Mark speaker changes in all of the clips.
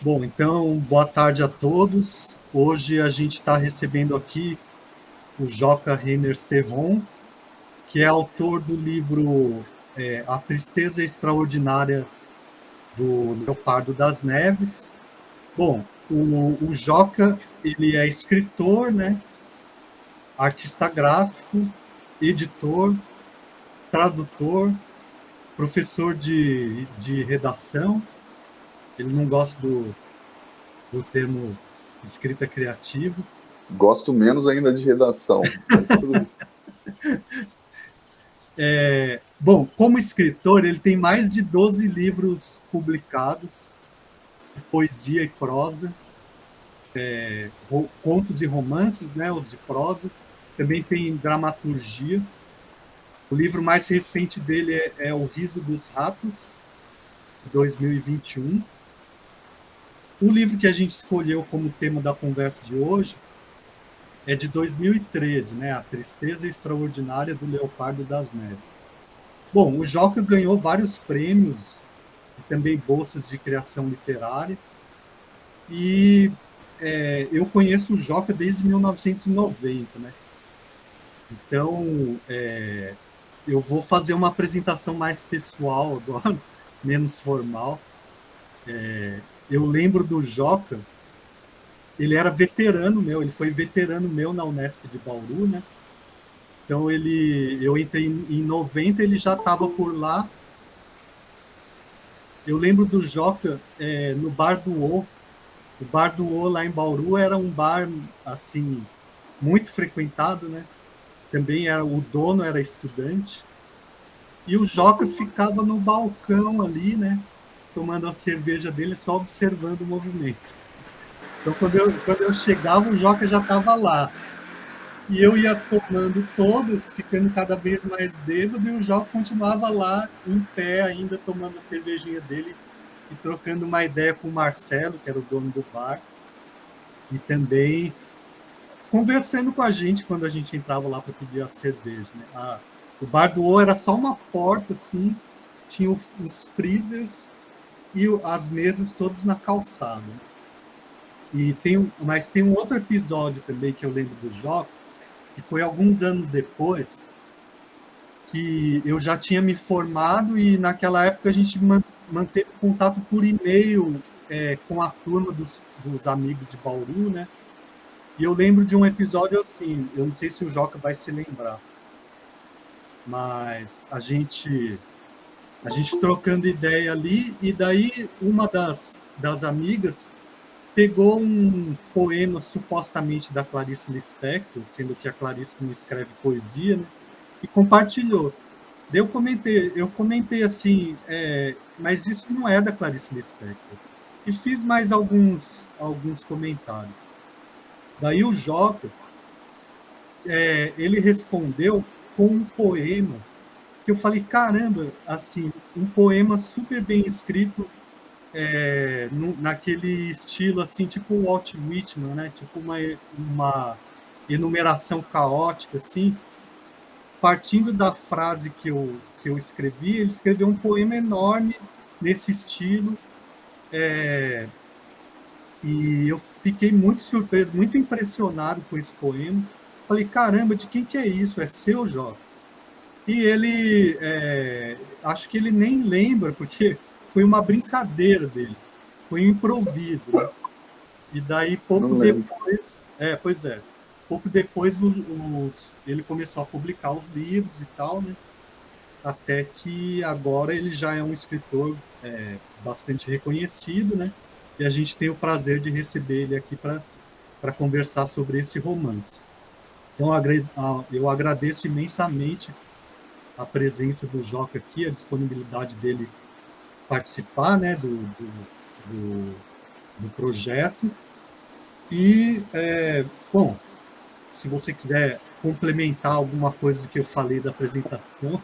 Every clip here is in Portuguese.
Speaker 1: Bom, então, boa tarde a todos. Hoje a gente está recebendo aqui o Joca Reyners Terron, que é autor do livro A Tristeza Extraordinária do Leopardo das Neves. Bom, o Joca, ele é escritor, né, artista gráfico, editor, tradutor, professor de redação. Ele não gosta do termo escrita criativa.
Speaker 2: Gosto menos ainda de redação, mas tudo bem.
Speaker 1: Bom, como escritor, ele tem mais de 12 livros publicados, de poesia e prosa, contos e romances, né, os de prosa. Também tem dramaturgia. O livro mais recente dele é O Riso dos Ratos, de 2021. O livro que a gente escolheu como tema da conversa de hoje é de 2013, né, A Tristeza Extraordinária do Leopardo das Neves. Bom, o Joca ganhou vários prêmios e também bolsas de criação literária. E eu conheço o Joca desde 1990, né? Então, eu vou fazer uma apresentação mais pessoal agora, menos formal. Eu lembro do Joca, ele era veterano meu, ele foi veterano meu na Unesp de Bauru, né? Então, eu entrei em 90, ele já estava por lá. Eu lembro do Joca no Bar do O. O Bar do O, lá em Bauru, era um bar, assim, muito frequentado, né? Também o dono era estudante. E o Joca ficava no balcão ali, né? Tomando a cerveja dele, só observando o movimento. Então, quando eu chegava, o Joca já estava lá. E eu ia tomando todas, ficando cada vez mais bêbado, e o Joca continuava lá, em pé ainda, tomando a cervejinha dele e trocando uma ideia com o Marcelo, que era o dono do bar, e também conversando com a gente quando a gente entrava lá para pedir a cerveja. Né? O Bar do O era só uma porta, assim, tinha os freezers e as mesas todas na calçada. Mas tem um outro episódio também que eu lembro do Joca, que foi alguns anos depois, que eu já tinha me formado e naquela época a gente manteve contato por e-mail com a turma dos amigos de Bauru, né? E eu lembro de um episódio assim, eu não sei se o Joca vai se lembrar, mas a gente trocando ideia ali, e daí uma das amigas pegou um poema supostamente da Clarice Lispector, sendo que a Clarice não escreve poesia, né, e compartilhou. Daí eu comentei assim, mas isso não é da Clarice Lispector. E fiz mais alguns comentários. Daí o Jota, ele respondeu com um poema que eu falei, caramba, assim, um poema super bem escrito, naquele estilo, assim, tipo o Walt Whitman, né? Tipo uma enumeração caótica, assim. Partindo da frase que eu escrevi, ele escreveu um poema enorme nesse estilo, e eu fiquei muito surpreso, muito impressionado com esse poema. Falei, caramba, de quem que é isso? É seu, Jó? E ele, acho que ele nem lembra, porque foi uma brincadeira dele, foi um improviso, né? E daí, pouco
Speaker 2: Não lembro.
Speaker 1: depois, pois é, pouco depois ele começou a publicar os livros e tal, né? Até que agora ele já é um escritor bastante reconhecido, né? E a gente tem o prazer de receber ele aqui para conversar sobre esse romance. Então, eu agradeço imensamente a presença do Joca aqui, a disponibilidade dele participar, né, do projeto. E, bom, se você quiser complementar alguma coisa que eu falei da apresentação.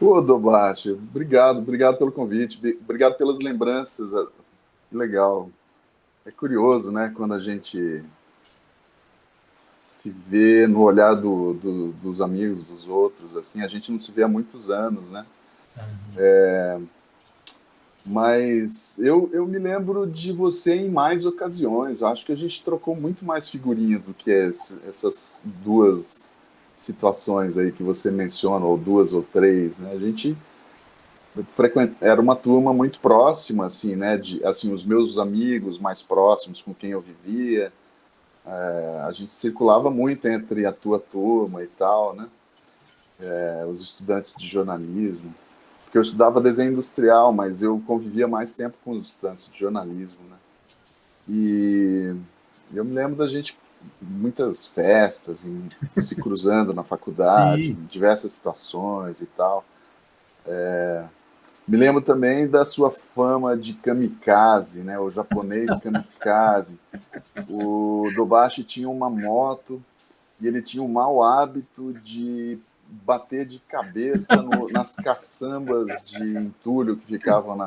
Speaker 2: Ô, Dobashi, obrigado pelo convite, obrigado pelas lembranças. Legal. É curioso, né, quando a gente se vê no olhar dos amigos dos outros, assim, a gente não se vê há muitos anos, né? Mas eu me lembro de você em mais ocasiões. Eu acho que a gente trocou muito mais figurinhas do que essas duas situações aí que você menciona, ou duas ou três, né? A gente era uma turma muito próxima, assim, né? Assim, os meus amigos mais próximos com quem eu vivia. A gente circulava muito entre a tua turma e tal, né? Os estudantes de jornalismo. Porque eu estudava desenho industrial, mas eu convivia mais tempo com os estudantes de jornalismo, né? E eu me lembro da gente muitas festas, se cruzando na faculdade,
Speaker 1: Sim.
Speaker 2: em diversas situações e tal. Me lembro também da sua fama de kamikaze, né? O japonês kamikaze. O Dobashi tinha uma moto e ele tinha o mau hábito de bater de cabeça nas caçambas de entulho que ficavam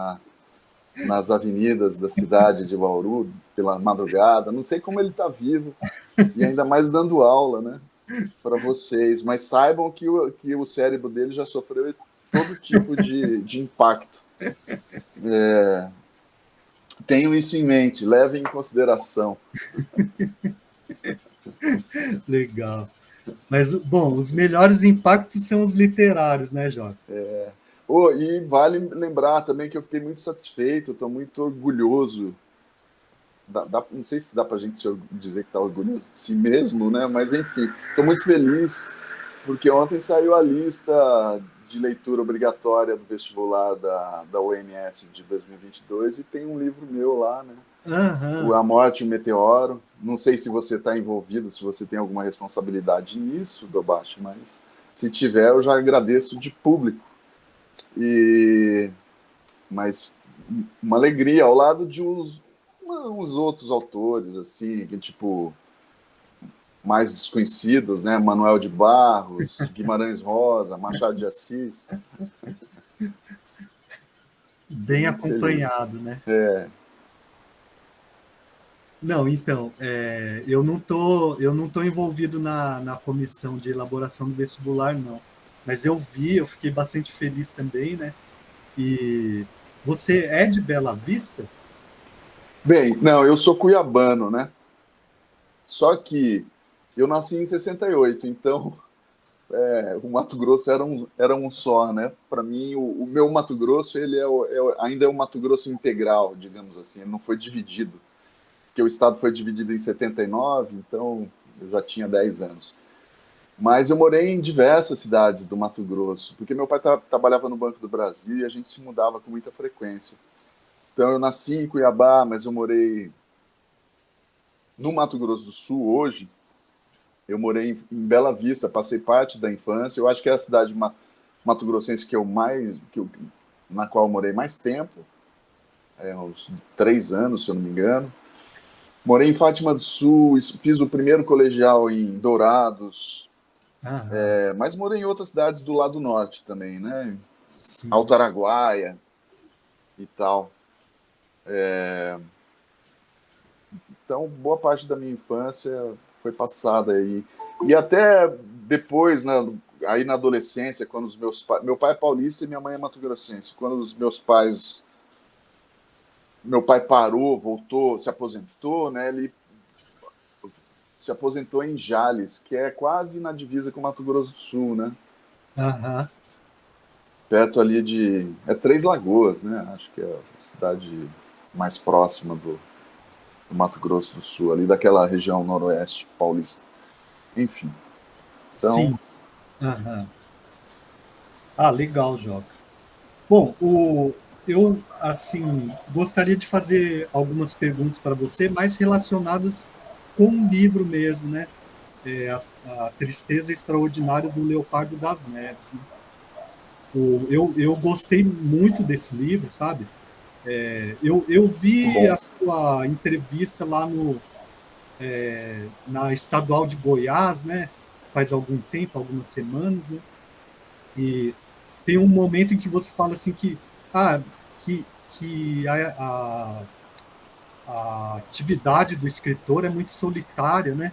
Speaker 2: nas avenidas da cidade de Bauru pela madrugada. Não sei como ele está vivo e ainda mais dando aula, né, para vocês. Mas saibam que o cérebro dele já sofreu todo tipo de impacto. Tenham isso em mente, levem em consideração.
Speaker 1: Legal. Mas, bom, os melhores impactos são os literários, né, Jota?
Speaker 2: Oh, e vale lembrar também que eu fiquei muito satisfeito, estou muito orgulhoso. Não sei se dá para a gente dizer que está orgulhoso de si mesmo, né? Mas enfim, estou muito feliz porque ontem saiu a lista de leitura obrigatória do vestibular da UMS de 2022 e tem um livro meu lá, né? O
Speaker 1: Aham.
Speaker 2: A Morte e o Meteoro. Não sei se você está envolvido, se você tem alguma responsabilidade nisso, Dobashi, mas se tiver, eu já agradeço de público. Mas uma alegria ao lado de uns outros autores, assim, que tipo mais desconhecidos, né? Manuel de Barros, Guimarães Rosa, Machado de Assis. Fiquei
Speaker 1: Bem
Speaker 2: muito feliz.
Speaker 1: acompanhado, né? Não, então, eu não tô envolvido na comissão de elaboração do vestibular, não. Mas eu vi, eu fiquei bastante feliz também, né? E você é de Bela Vista?
Speaker 2: Bem, não, eu sou cuiabano, né? Só que eu nasci em 68, então o Mato Grosso era um só, né? Para mim, o meu Mato Grosso ele ainda é um Mato Grosso integral, digamos assim. Ele não foi dividido, porque o estado foi dividido em 79, então eu já tinha 10 anos. Mas eu morei em diversas cidades do Mato Grosso, porque meu pai trabalhava no Banco do Brasil e a gente se mudava com muita frequência. Então eu nasci em Cuiabá, mas eu morei no Mato Grosso do Sul hoje. Eu morei em Bela Vista, passei parte da infância. Eu acho que é a cidade mato-grossense na qual eu morei mais tempo, uns 3 anos, se eu não me engano. Morei em Fátima do Sul, fiz o primeiro colegial em Dourados,
Speaker 1: Aham,
Speaker 2: mas morei em outras cidades do lado norte também, né?
Speaker 1: sim.
Speaker 2: Alto Araguaia e tal. Então, boa parte da minha infância foi passada aí. E até depois, né, aí na adolescência, quando os meus pais... Meu pai é paulista e minha mãe é mato-grossense. Quando os meus pais... Meu pai parou, voltou, se aposentou, né? Ele se aposentou em Jales, que é quase na divisa com Mato Grosso do Sul, né?
Speaker 1: Aham.
Speaker 2: Perto ali de... É Três Lagoas, né? Acho que é a cidade mais próxima do Mato Grosso do Sul, ali daquela região noroeste paulista. Enfim, então...
Speaker 1: Sim. Aham. Ah, legal, Joca. Bom, eu, assim, gostaria de fazer algumas perguntas para você, mais relacionadas com o livro mesmo, né? A Tristeza Extraordinária do Leopardo das Neves, né? Eu gostei muito desse livro, sabe? Eu vi a
Speaker 2: Bom,
Speaker 1: sua entrevista lá na Estadual de Goiás, né? Faz algum tempo, algumas semanas, né? E tem um momento em que você fala assim ah, que, que a atividade do escritor é muito solitária, né?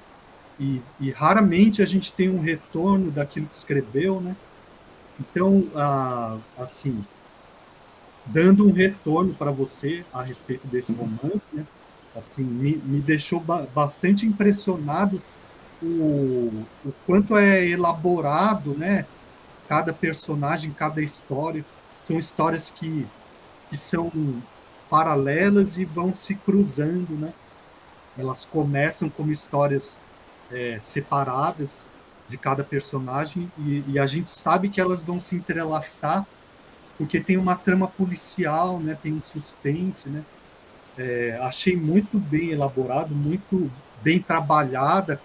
Speaker 1: E raramente a gente tem um retorno daquilo que escreveu, né? Então, assim, dando um retorno para você a respeito desse romance, né? Assim, me deixou bastante impressionado o quanto é elaborado, né? Cada personagem, cada história. São histórias que são paralelas e vão se cruzando, né? Elas começam como histórias separadas de cada personagem e a gente sabe que elas vão se entrelaçar porque tem uma trama policial, né? Tem um suspense, né? Achei muito bem elaborado, muito bem trabalhada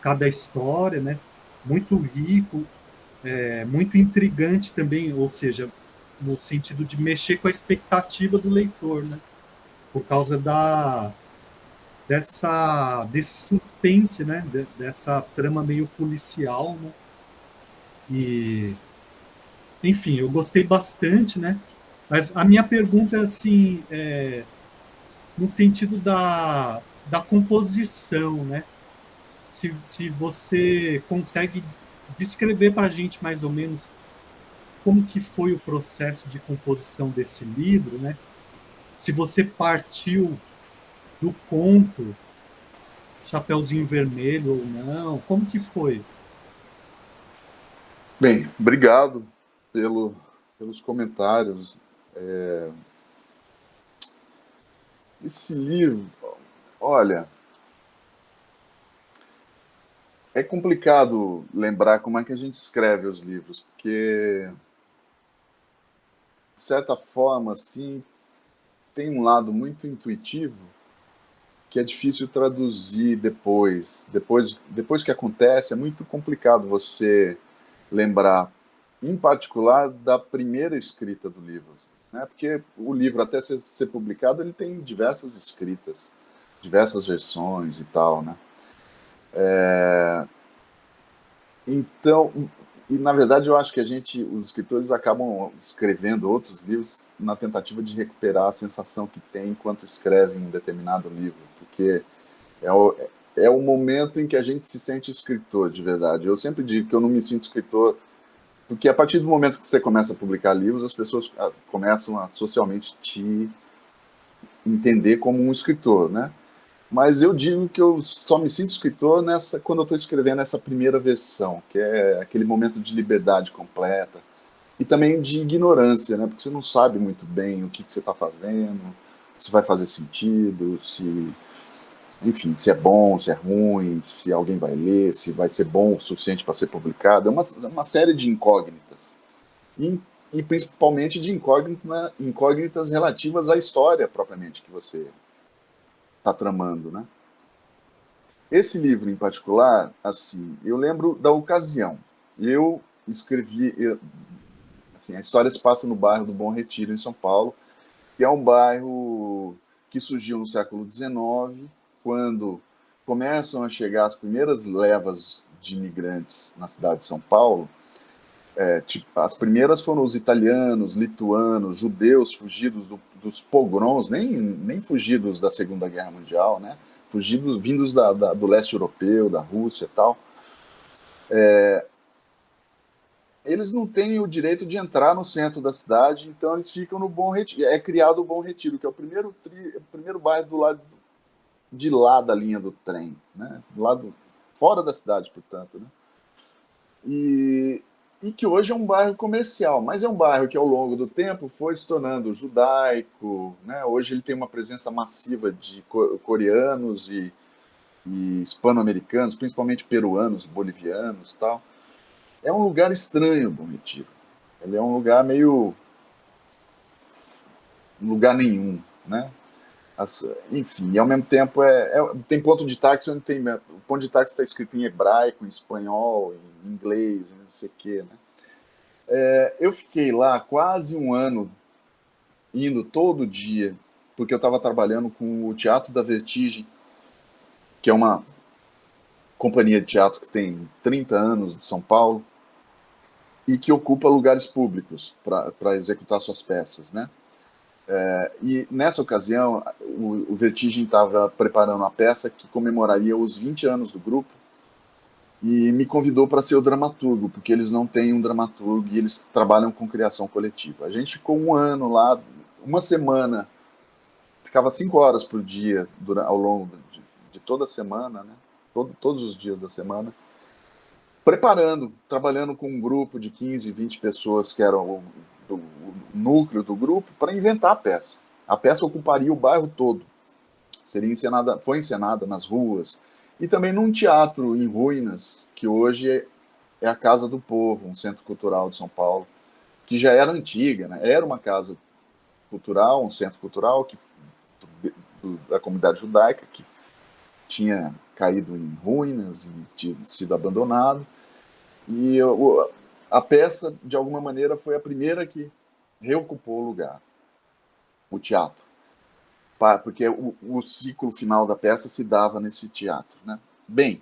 Speaker 1: cada história, né? Muito rico, muito intrigante também, ou seja, no sentido de mexer com a expectativa do leitor, né? Por causa desse suspense, né? Dessa trama meio policial, né? E, enfim, eu gostei bastante, né? Mas a minha pergunta é assim, no sentido da composição, né? Se você consegue descrever para a gente mais ou menos como que foi o processo de composição desse livro, né? Se você partiu do conto Chapeuzinho Vermelho ou não, como que foi?
Speaker 2: Bem, obrigado pelos comentários. Esse livro, olha, é complicado lembrar como é que a gente escreve os livros, porque, de certa forma, assim, tem um lado muito intuitivo que é difícil traduzir depois. Depois que acontece, é muito complicado você lembrar, em particular, da primeira escrita do livro. Né? Porque o livro, até ser publicado, ele tem diversas escritas, diversas versões e tal, né? Então, e na verdade eu acho que os escritores acabam escrevendo outros livros na tentativa de recuperar a sensação que tem enquanto escreve um determinado livro, porque é é o momento em que a gente se sente escritor de verdade. Eu sempre digo que eu não me sinto escritor, porque a partir do momento que você começa a publicar livros, as pessoas começam a socialmente te entender como um escritor, né? Mas eu digo que eu só me sinto escritor quando eu estou escrevendo essa primeira versão, que é aquele momento de liberdade completa e também de ignorância, né? Porque você não sabe muito bem o que você está fazendo, se vai fazer sentido, enfim, se é bom, se é ruim, se alguém vai ler, se vai ser bom o suficiente para ser publicado. É uma série de incógnitas. E principalmente de incógnitas relativas à história propriamente que você está tramando, né? Esse livro em particular, assim, eu lembro da ocasião. Eu escrevi, assim, a história se passa no bairro do Bom Retiro, em São Paulo, que é um bairro que surgiu no século XIX, quando começam a chegar as primeiras levas de imigrantes na cidade de São Paulo. Tipo, as primeiras foram os italianos, lituanos, judeus fugidos dos pogroms, nem fugidos da Segunda Guerra Mundial, né? Fugidos, vindos do leste europeu, da Rússia e tal. Eles não têm o direito de entrar no centro da cidade, então eles ficam no Bom Retiro. É criado o Bom Retiro, que é o primeiro bairro do lado de lá da linha do trem, né? Do lado fora da cidade, portanto, né? E que hoje é um bairro comercial, mas é um bairro que ao longo do tempo foi se tornando judaico, né? Hoje ele tem uma presença massiva de coreanos e hispano-americanos, principalmente peruanos, bolivianos, tal. É um lugar estranho, Bom Retiro. Ele é um lugar meio lugar nenhum, né? Enfim, e ao mesmo tempo tem ponto de táxi onde tem o ponto de táxi está escrito em hebraico, em espanhol, em inglês, não sei o quê, né? Eu fiquei lá quase um ano indo todo dia, porque eu estava trabalhando com o Teatro da Vertigem, que é uma companhia de teatro que tem 30 anos de São Paulo e que ocupa lugares públicos para executar suas peças, né? E nessa ocasião, o Vertigem estava preparando uma peça que comemoraria os 20 anos do grupo, e me convidou para ser o dramaturgo, porque eles não têm um dramaturgo e eles trabalham com criação coletiva. A gente ficou um ano lá, uma semana, ficava 5 horas por dia ao longo de toda a semana, né? Todos os dias da semana, preparando, trabalhando com um grupo de 15, 20 pessoas que eram o núcleo do grupo para inventar a peça. A peça ocuparia o bairro todo. Seria encenada, foi encenada nas ruas e também num teatro em ruínas, que hoje é a Casa do Povo, um centro cultural de São Paulo, que já era antiga, né? Era uma casa cultural, um centro cultural da comunidade judaica que tinha caído em ruínas e tinha sido abandonado. E a peça, de alguma maneira, foi a primeira que reocupou o lugar, o teatro. Porque o ciclo final da peça se dava nesse teatro, né? Bem,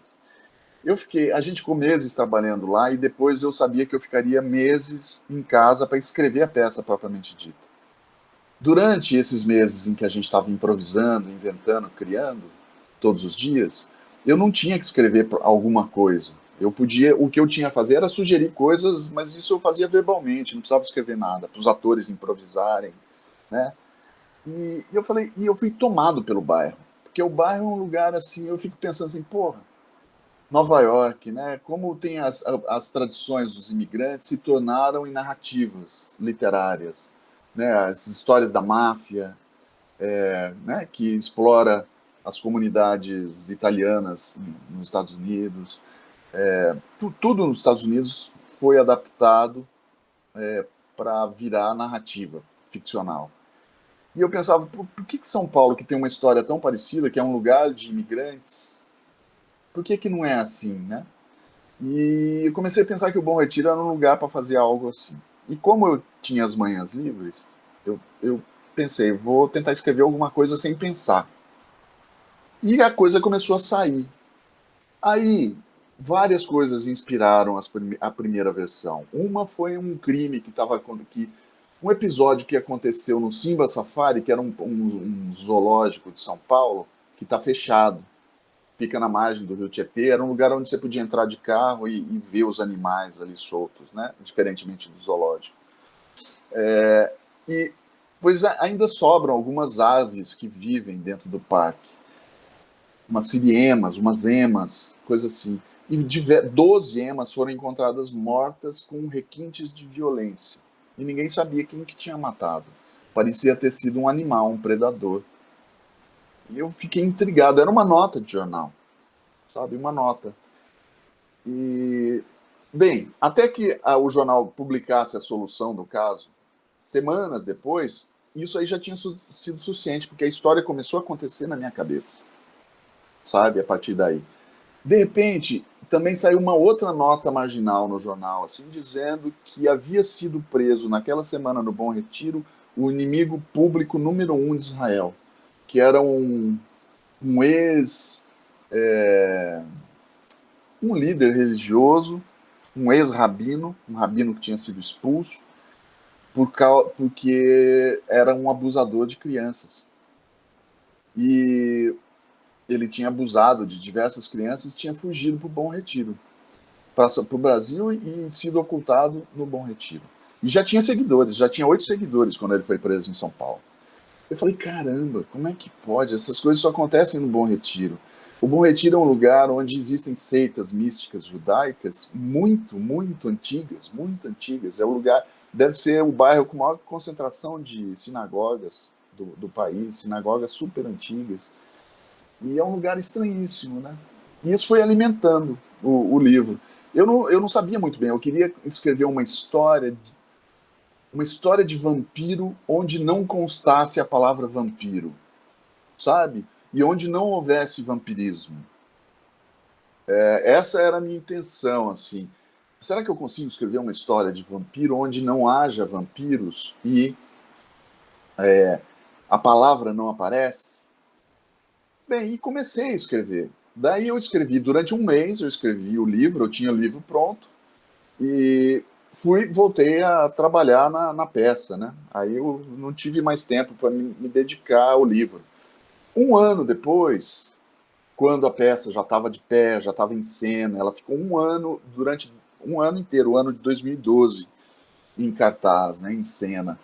Speaker 2: a gente ficou meses trabalhando lá e depois eu sabia que eu ficaria meses em casa para escrever a peça propriamente dita. Durante esses meses em que a gente estava improvisando, inventando, criando, todos os dias, eu não tinha que escrever alguma coisa. O que eu tinha a fazer era sugerir coisas, mas isso eu fazia verbalmente, não precisava escrever nada, para os atores improvisarem, né? E eu fui tomado pelo bairro, porque o bairro é um lugar assim, eu fico pensando assim, porra, Nova York, né? Como tem as tradições dos imigrantes se tornaram em narrativas literárias, né? As histórias da máfia, né? Que explora as comunidades italianas nos Estados Unidos. Tudo nos Estados Unidos foi adaptado para virar narrativa ficcional. E eu pensava, por que São Paulo, que tem uma história tão parecida, que é um lugar de imigrantes, por que não é assim, né? E eu comecei a pensar que o Bom Retiro era um lugar para fazer algo assim. E como eu tinha as manhãs livres, eu pensei, vou tentar escrever alguma coisa sem pensar. E a coisa começou a sair. Aí, várias coisas inspiraram a primeira versão. Uma foi um crime um episódio que aconteceu no Simba Safari, que era um zoológico de São Paulo, que está fechado. Fica na margem do Rio Tietê, era um lugar onde você podia entrar de carro e ver os animais ali soltos, né? Diferentemente do zoológico. E pois ainda sobram algumas aves que vivem dentro do parque. Umas siriemas, umas emas, coisa assim. E 12 emas foram encontradas mortas com requintes de violência. E ninguém sabia quem que tinha matado. Parecia ter sido um animal, um predador. E eu fiquei intrigado. Era uma nota de jornal, sabe? Uma nota. E, bem, até que o jornal publicasse a solução do caso, semanas depois, isso aí já tinha sido suficiente, porque a história começou a acontecer na minha cabeça, sabe? A partir daí. De repente, também saiu uma outra nota marginal no jornal, assim, dizendo que havia sido preso naquela semana no Bom Retiro o inimigo público número 1 de Israel, que era um ex... um líder religioso, um ex-rabino, um rabino que tinha sido expulso, porque era um abusador de crianças. E ele tinha abusado de diversas crianças e tinha fugido para o Bom Retiro, para o Brasil e sido ocultado no Bom Retiro. E já tinha seguidores, já tinha 8 seguidores quando ele foi preso em São Paulo. Eu falei, caramba, como é que pode? Essas coisas só acontecem no Bom Retiro. O Bom Retiro é um lugar onde existem seitas místicas judaicas muito, muito antigas, muito antigas. É um lugar, deve ser o bairro com maior concentração de sinagogas do país, sinagogas super antigas. E é um lugar estranhíssimo, né? E isso foi alimentando o livro. Eu não sabia muito bem, eu queria escrever uma história de vampiro onde não constasse a palavra vampiro, sabe? E onde não houvesse vampirismo. Essa era a minha intenção, assim. Será que eu consigo escrever uma história de vampiro onde não haja vampiros e a palavra não aparece? Bem, e comecei a escrever. Daí eu escrevi, durante um mês eu escrevi o livro, eu tinha o livro pronto, e voltei a trabalhar na peça, né? Aí eu não tive mais tempo para me dedicar ao livro. Um ano depois, quando a peça já estava de pé, já estava em cena. Ela ficou um ano, durante um ano inteiro, o ano de 2012, em cartaz, né, em cena.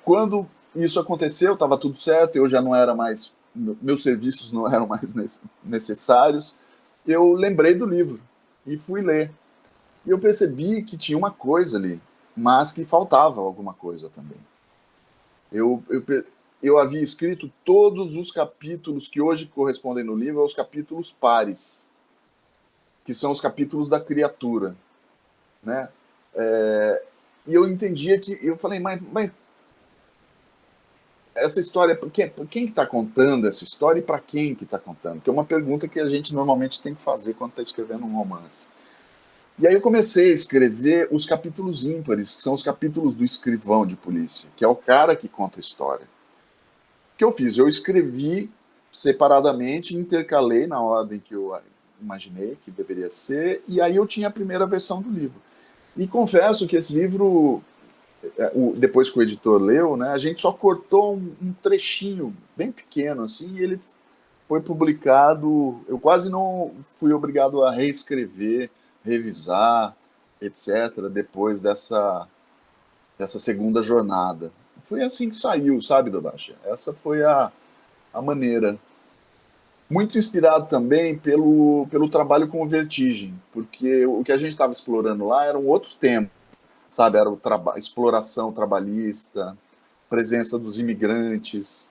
Speaker 2: Quando isso aconteceu, estava tudo certo, eu já não era mais, meus serviços não eram mais necessários. Eu lembrei do livro e fui ler. E eu percebi que tinha uma coisa ali, mas que faltava alguma coisa também. Eu, eu, eu havia escrito todos os capítulos que hoje correspondem no livro aos capítulos pares, que são os capítulos da criatura, né? E eu entendia que, eu falei, mas essa história, por quem que está contando essa história e para quem que está contando? Que é uma pergunta que a gente normalmente tem que fazer quando está escrevendo um romance. E aí eu comecei a escrever os capítulos ímpares, que são os capítulos do escrivão de polícia, que é o cara que conta a história. O que eu fiz? Eu escrevi separadamente, intercalei na ordem que eu imaginei que deveria ser, e aí eu tinha a primeira versão do livro. E confesso que esse livro, depois que o editor leu, né, a gente só cortou um trechinho bem pequeno, assim, e ele foi publicado. Eu quase não fui obrigado a reescrever, revisar, etc., depois dessa segunda jornada. Foi assim que saiu, sabe, Dodashi? Essa foi a maneira. Muito inspirado também pelo trabalho com o Vertigem, porque o que a gente estava explorando lá eram outros temas, sabe? Era exploração trabalhista, presença dos imigrantes,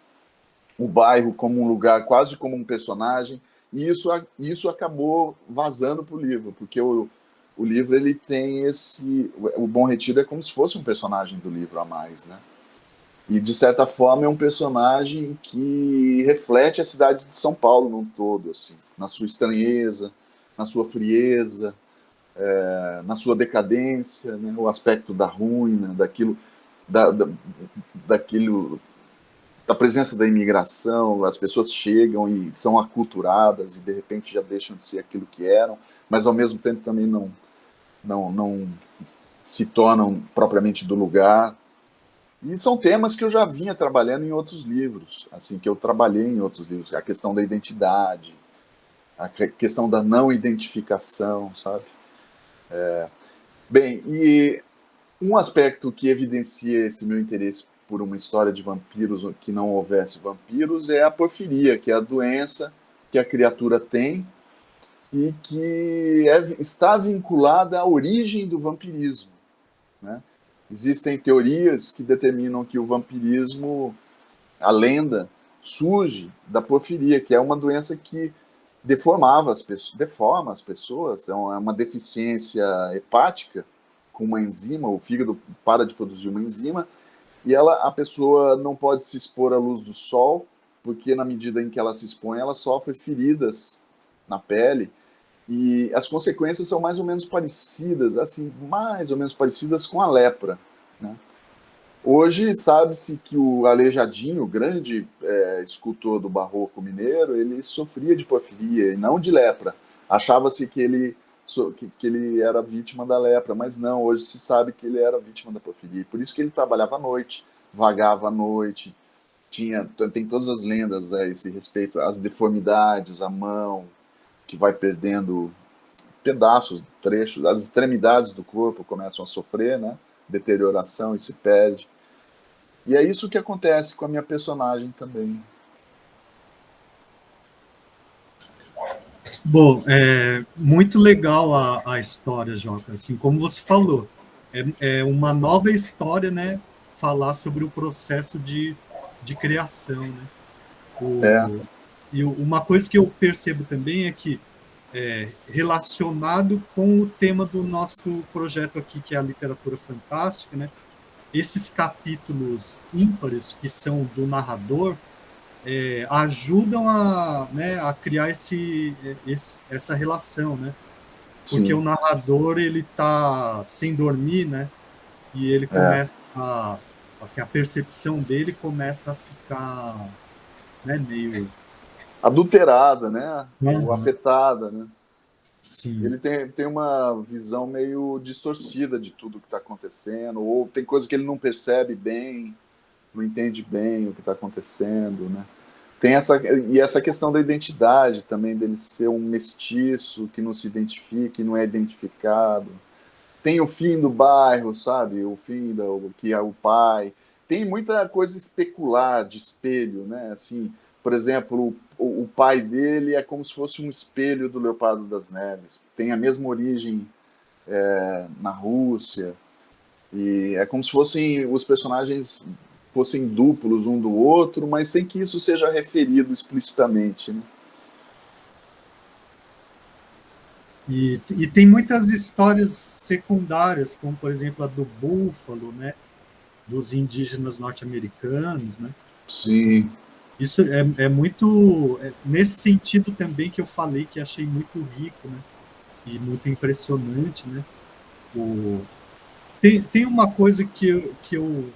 Speaker 2: o bairro como um lugar, quase como um personagem, e isso acabou vazando para o livro, porque o livro ele tem esse... O Bom Retiro é como se fosse um personagem do livro a mais, né? E, de certa forma, é um personagem que reflete a cidade de São Paulo num todo, assim, na sua estranheza, na sua frieza, na sua decadência, né? O aspecto da ruína, da, da, daquilo, da presença da imigração. As pessoas chegam e são aculturadas e, de repente, já deixam de ser aquilo que eram, mas, ao mesmo tempo, também não se tornam propriamente do lugar. E são temas que eu já vinha trabalhando em outros livros, assim, que eu trabalhei em outros livros, a questão da identidade, a questão da não identificação, sabe? Bem, e um aspecto que evidencia esse meu interesse por uma história de vampiros, que não houvesse vampiros, é a porfiria, que é a doença que a criatura tem e que está vinculada à origem do vampirismo, né? Existem teorias que determinam que o vampirismo, a lenda, surge da porfiria, que é uma doença que deforma as pessoas, é uma deficiência hepática com uma enzima, o fígado para de produzir uma enzima, e a pessoa não pode se expor à luz do sol, porque na medida em que ela se expõe, ela sofre feridas na pele, e as consequências são mais ou menos parecidas, assim, mais ou menos parecidas com a lepra, né? Hoje sabe-se que o Aleijadinho, o grande escultor do barroco mineiro, ele sofria de porfiria e não de lepra. Achava-se que ele era vítima da lepra, mas não, hoje se sabe que ele era vítima da porfiria. Por isso que ele trabalhava à noite, vagava à noite, tem todas as lendas a esse respeito, as deformidades, a mão que vai perdendo pedaços, trechos, as extremidades do corpo começam a sofrer, né? Deterioração e se perde. E é isso que acontece com a minha personagem também.
Speaker 1: Bom, é muito legal a história, Jota. Assim, como você falou, é uma nova história, né? Falar sobre o processo de criação, né?
Speaker 2: É,
Speaker 1: Uma coisa que eu percebo também é que, relacionado com o tema do nosso projeto aqui, que é a literatura fantástica, né? Esses capítulos ímpares que são do narrador ajudam né, a criar essa relação, né? Porque
Speaker 2: sim.
Speaker 1: o narrador ele tá sem dormir, né? E ele
Speaker 2: É.
Speaker 1: começa assim, a percepção dele começa a ficar, né, meio
Speaker 2: Adulterada, né? Ou
Speaker 1: uhum,
Speaker 2: afetada, né?
Speaker 1: sim.
Speaker 2: Ele tem uma visão meio distorcida de tudo que está acontecendo, ou tem coisa que ele não percebe bem, não entende bem o que está acontecendo, né? Tem essa questão da identidade também, dele ser um mestiço que não se identifica e não é identificado. Tem o fim do bairro, sabe? O fim do que é o pai. Tem muita coisa especular de espelho, né? Assim, por exemplo, o pai dele é como se fosse um espelho do Leopardo das Neves. Tem a mesma origem na Rússia. E é como se fossem os personagens fossem duplos um do outro, mas sem que isso seja referido explicitamente, né?
Speaker 1: E tem muitas histórias secundárias, como, por exemplo, a do búfalo, né? Dos indígenas norte-americanos, né? Assim,
Speaker 2: Sim.
Speaker 1: isso é muito... nesse sentido também que eu falei que achei muito rico, né? E muito impressionante, né? Tem uma coisa que eu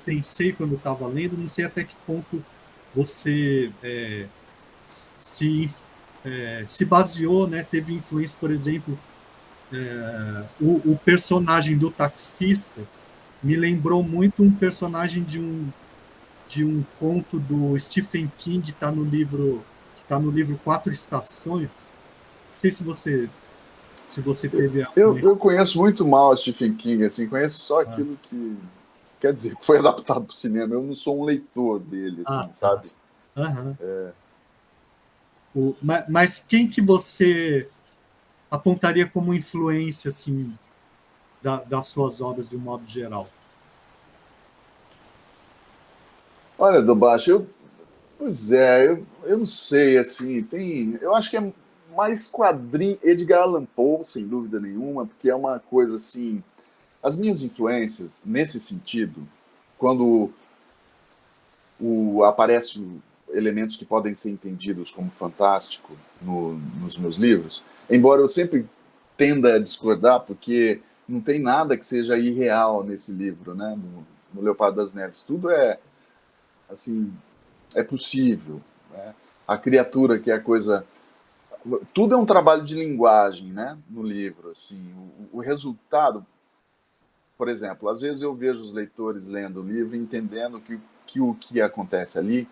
Speaker 1: pensei quando eu estava lendo, não sei até que ponto você se, se baseou, né? Teve influência, por exemplo, o personagem do taxista me lembrou muito um personagem de um conto do Stephen King, que tá no livro Quatro Estações. Não sei se você teve
Speaker 2: Eu conheço muito mal Stephen King, assim, conheço só
Speaker 1: ah,
Speaker 2: aquilo que, quer dizer, que foi adaptado para o cinema. Eu não sou um leitor dele, assim,
Speaker 1: tá.
Speaker 2: sabe?
Speaker 1: Aham. Mas quem que você apontaria como influência, assim, das suas obras de um modo geral?
Speaker 2: Olha, do baixo, pois é, eu não sei, assim, eu acho que é mais quadrinho, Edgar Allan Poe, sem dúvida nenhuma, porque é uma coisa assim, as minhas influências nesse sentido, quando aparecem elementos que podem ser entendidos como fantástico nos meus livros, embora eu sempre tenda a discordar, porque não tem nada que seja irreal nesse livro, né? No Leopardo das Neves, tudo é assim, é possível, né? A criatura que é a coisa, tudo é um trabalho de linguagem, né? No livro, assim, o resultado, por exemplo, às vezes eu vejo os leitores lendo o livro e entendendo que o que acontece ali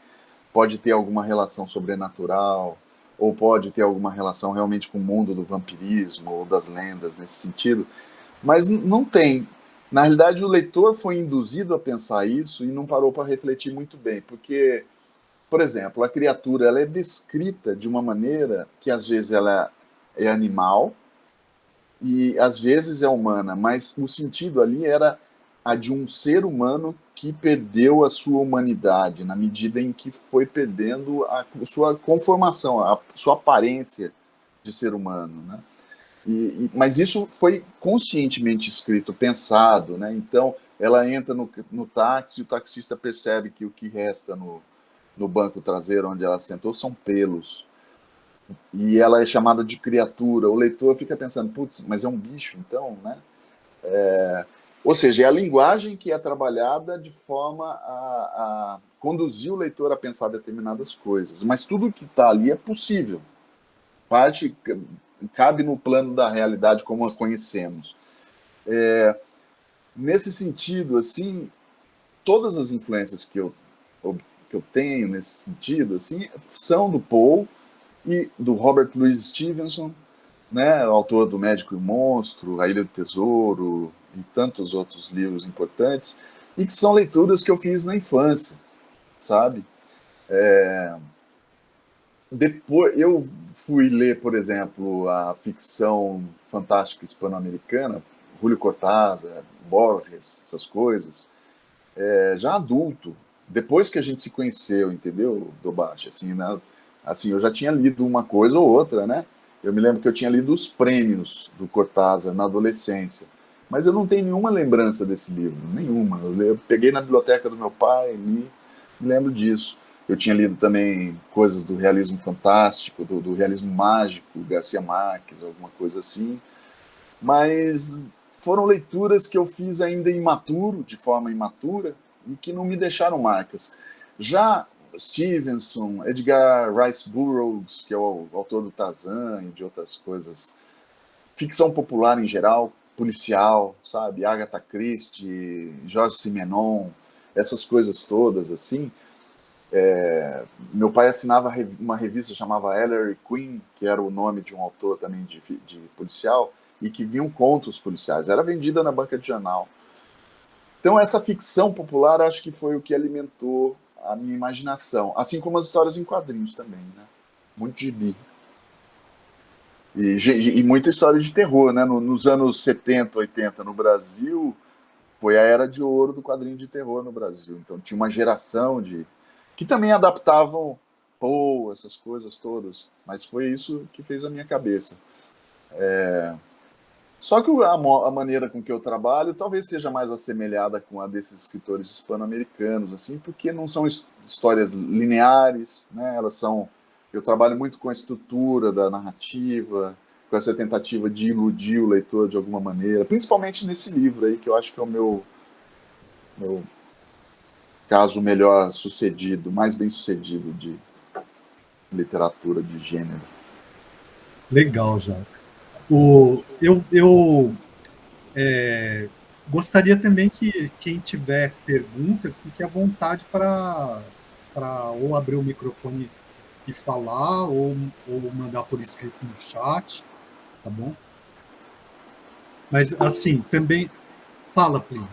Speaker 2: pode ter alguma relação sobrenatural, ou pode ter alguma relação realmente com o mundo do vampirismo ou das lendas nesse sentido, mas não tem. Na realidade, o leitor foi induzido a pensar isso e não parou para refletir muito bem, porque, por exemplo, a criatura ela é descrita de uma maneira que às vezes ela é animal e às vezes é humana, mas o sentido ali era a de um ser humano que perdeu a sua humanidade, na medida em que foi perdendo a sua conformação, a sua aparência de ser humano, né? Mas isso foi conscientemente escrito, pensado, né? Então ela entra no táxi e o taxista percebe que o que resta no banco traseiro onde ela sentou são pelos. E ela é chamada de criatura. O leitor fica pensando, putz, mas é um bicho, então, né? Ou seja, é a linguagem que é trabalhada de forma a conduzir o leitor a pensar determinadas coisas. Mas tudo que está ali é possível. Parte cabe no plano da realidade como a conhecemos. Nesse sentido, assim, todas as influências que eu tenho nesse sentido, assim, são do Poe e do Robert Louis Stevenson, né, autor do Médico e o Monstro, A Ilha do Tesouro e tantos outros livros importantes, e que são leituras que eu fiz na infância, sabe? Depois eu fui ler, por exemplo, a ficção fantástica hispano-americana, Julio Cortázar, Borges, essas coisas, já adulto, depois que a gente se conheceu, entendeu, Dobashi? Assim, né? Assim, eu já tinha lido uma coisa ou outra, né? Eu me lembro que eu tinha lido os prêmios do Cortázar na adolescência, mas eu não tenho nenhuma lembrança desse livro, nenhuma. Eu peguei na biblioteca do meu pai, li, me lembro disso. Eu tinha lido também coisas do realismo fantástico, do realismo mágico, Garcia Marques, alguma coisa assim, mas foram leituras que eu fiz ainda imaturo, de forma imatura, e que não me deixaram marcas. Já Stevenson, Edgar Rice Burroughs, que é o autor do Tarzan e de outras coisas, ficção popular em geral, policial, sabe? Agatha Christie, Jorge Simenon, essas coisas todas, assim, Meu pai assinava uma revista chamava Ellery Queen, que era o nome de um autor também de policial, e que vinham contos policiais. Era vendida na banca de jornal. Então, essa ficção popular acho que foi o que alimentou a minha imaginação. Assim como as histórias em quadrinhos também, né? Muito gibi. E muita história de terror, né? Nos anos 70, 80 no Brasil, foi a era de ouro do quadrinho de terror no Brasil. Então, tinha uma geração que também adaptavam Poe, essas coisas todas. Mas foi isso que fez a minha cabeça. Só que a maneira com que eu trabalho talvez seja mais assemelhada com a desses escritores hispano-americanos, assim, porque não são histórias lineares, né? Elas são. Eu trabalho muito com a estrutura da narrativa, com essa tentativa de iludir o leitor de alguma maneira, principalmente nesse livro aí, que eu acho que é o meu caso melhor sucedido, mais bem sucedido de literatura de gênero.
Speaker 1: Legal, Jaca. Eu gostaria também que quem tiver perguntas fique à vontade para ou abrir o microfone e falar, ou mandar por escrito no chat, tá bom? Mas, assim, também... Fala, Plínio.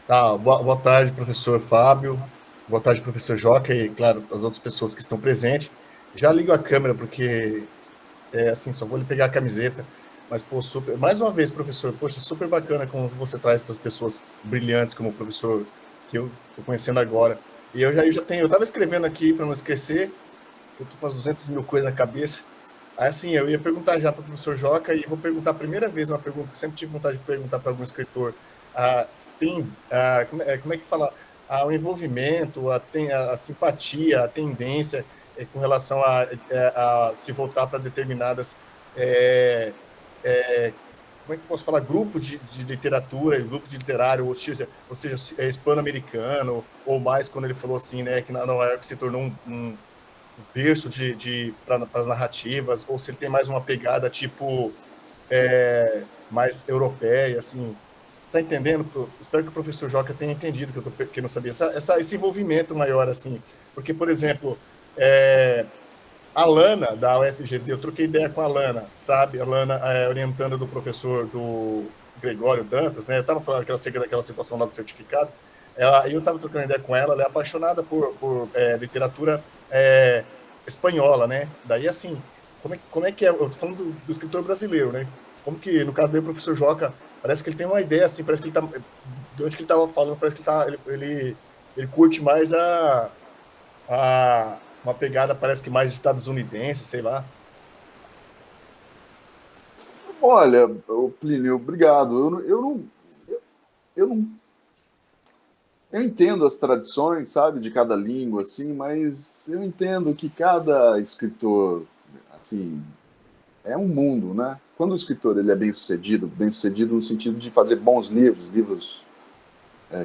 Speaker 3: Tá, boa tarde, professor Fábio. Boa tarde, professor Joca e, claro, as outras pessoas que estão presentes. Já ligo a câmera, porque, assim, só vou lhe pegar a camiseta. Mas, pô, super... Mais uma vez, professor, poxa, super bacana como você traz essas pessoas brilhantes como o professor que eu estou conhecendo agora. E eu já tenho... Eu estava escrevendo aqui para não esquecer, que eu estou com umas 200 mil coisas na cabeça. Aí, assim, eu ia perguntar já para o professor Joca e vou perguntar a primeira vez uma pergunta que eu sempre tive vontade de perguntar para algum escritor. Como é que fala? O envolvimento, a simpatia, a tendência com relação a se voltar para determinadas... como é que eu posso falar? Grupo de literatura, grupo de literário, ou seja, hispano-americano, ou mais quando ele falou assim, né, que Nova York se tornou um berço para as narrativas, ou se ele tem mais uma pegada tipo mais europeia, assim. Tá entendendo? Espero que o professor Joca tenha entendido que eu tô querendo saber. Esse envolvimento maior, assim. Porque, por exemplo, a Lana, da UFGD, eu troquei ideia com a Lana, sabe? A Lana orientando do professor do Gregório Dantas, né? Eu estava falando daquela situação lá do certificado. Eu estava trocando ideia com ela, ela é apaixonada por literatura espanhola, né? Daí, assim, como é que é? Eu tô falando do escritor brasileiro, né? Como que, no caso dele, o professor Joca, parece que ele tem uma ideia, assim, parece que ele tá... De onde que ele estava falando, parece que ele curte mais uma pegada, parece que mais estadunidense, sei lá.
Speaker 2: Olha, Plínio, obrigado. Eu não eu entendo as tradições, sabe, de cada língua, assim, mas eu entendo que cada escritor, assim, é um mundo, né? Quando o escritor ele é bem sucedido no sentido de fazer bons livros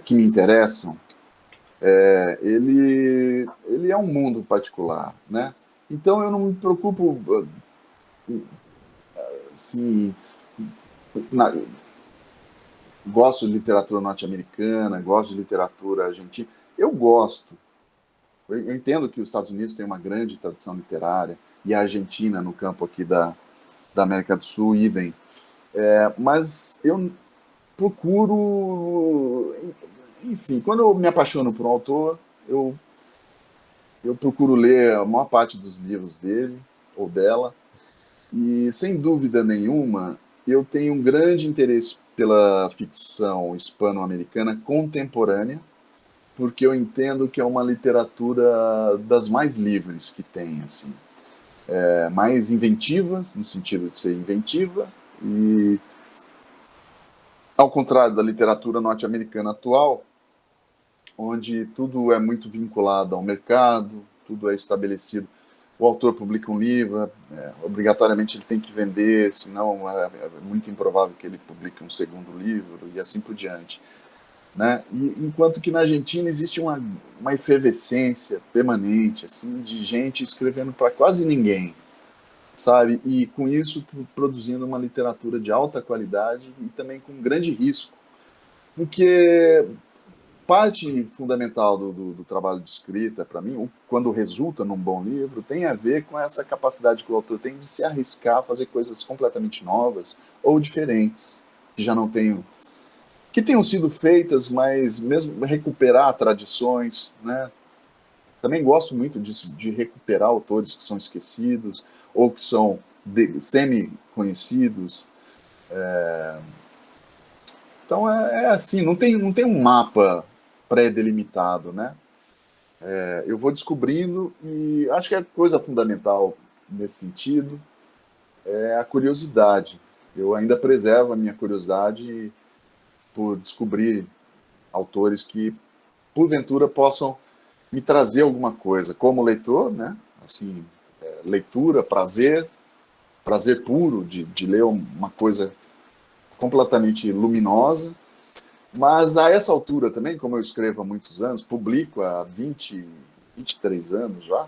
Speaker 2: que me interessam, ele é um mundo particular, né? Então eu não me preocupo, assim, na, gosto de literatura norte-americana, gosto de literatura argentina. Eu gosto. Eu entendo que os Estados Unidos têm uma grande tradição literária e a Argentina, no campo aqui da América do Sul, idem. Mas eu procuro... Enfim, quando eu me apaixono por um autor, eu procuro ler a maior parte dos livros dele ou dela. E, sem dúvida nenhuma, eu tenho um grande interesse pela ficção hispano-americana contemporânea, porque eu entendo que é uma literatura das mais livres que tem, assim. Mais inventiva, no sentido de ser inventiva, e ao contrário da literatura norte-americana atual, onde tudo é muito vinculado ao mercado, tudo é estabelecido. O autor publica um livro, obrigatoriamente ele tem que vender, senão é muito improvável que ele publique um segundo livro, e assim por diante. Né? E, enquanto que na Argentina existe uma efervescência permanente, assim, de gente escrevendo para quase ninguém, sabe? E com isso produzindo uma literatura de alta qualidade e também com grande risco, porque parte fundamental do trabalho de escrita, para mim, quando resulta num bom livro, tem a ver com essa capacidade que o autor tem de se arriscar a fazer coisas completamente novas ou diferentes, que já não tenham, que tenham sido feitas, mas mesmo recuperar tradições, né? Também gosto muito disso, de recuperar autores que são esquecidos ou que são semi-conhecidos. Então é assim, não tem um mapa pré-delimitado, né? Eu vou descobrindo e acho que a coisa fundamental nesse sentido é a curiosidade. Eu ainda preservo a minha curiosidade por descobrir autores que, porventura, possam me trazer alguma coisa, como leitor, né? Assim, leitura, prazer puro de ler uma coisa completamente luminosa. Mas a essa altura também, como eu escrevo há muitos anos, publico há 23 anos já,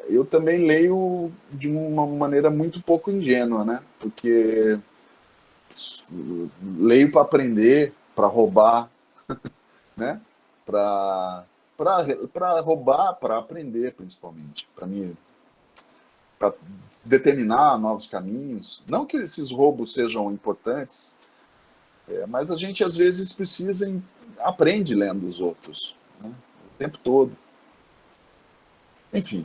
Speaker 2: eu também leio de uma maneira muito pouco ingênua, né? Porque leio para aprender, para roubar, né? Para roubar, para aprender, principalmente. Para determinar novos caminhos. Não que esses roubos sejam importantes, mas a gente às vezes aprende lendo os outros, né? O tempo todo. Enfim,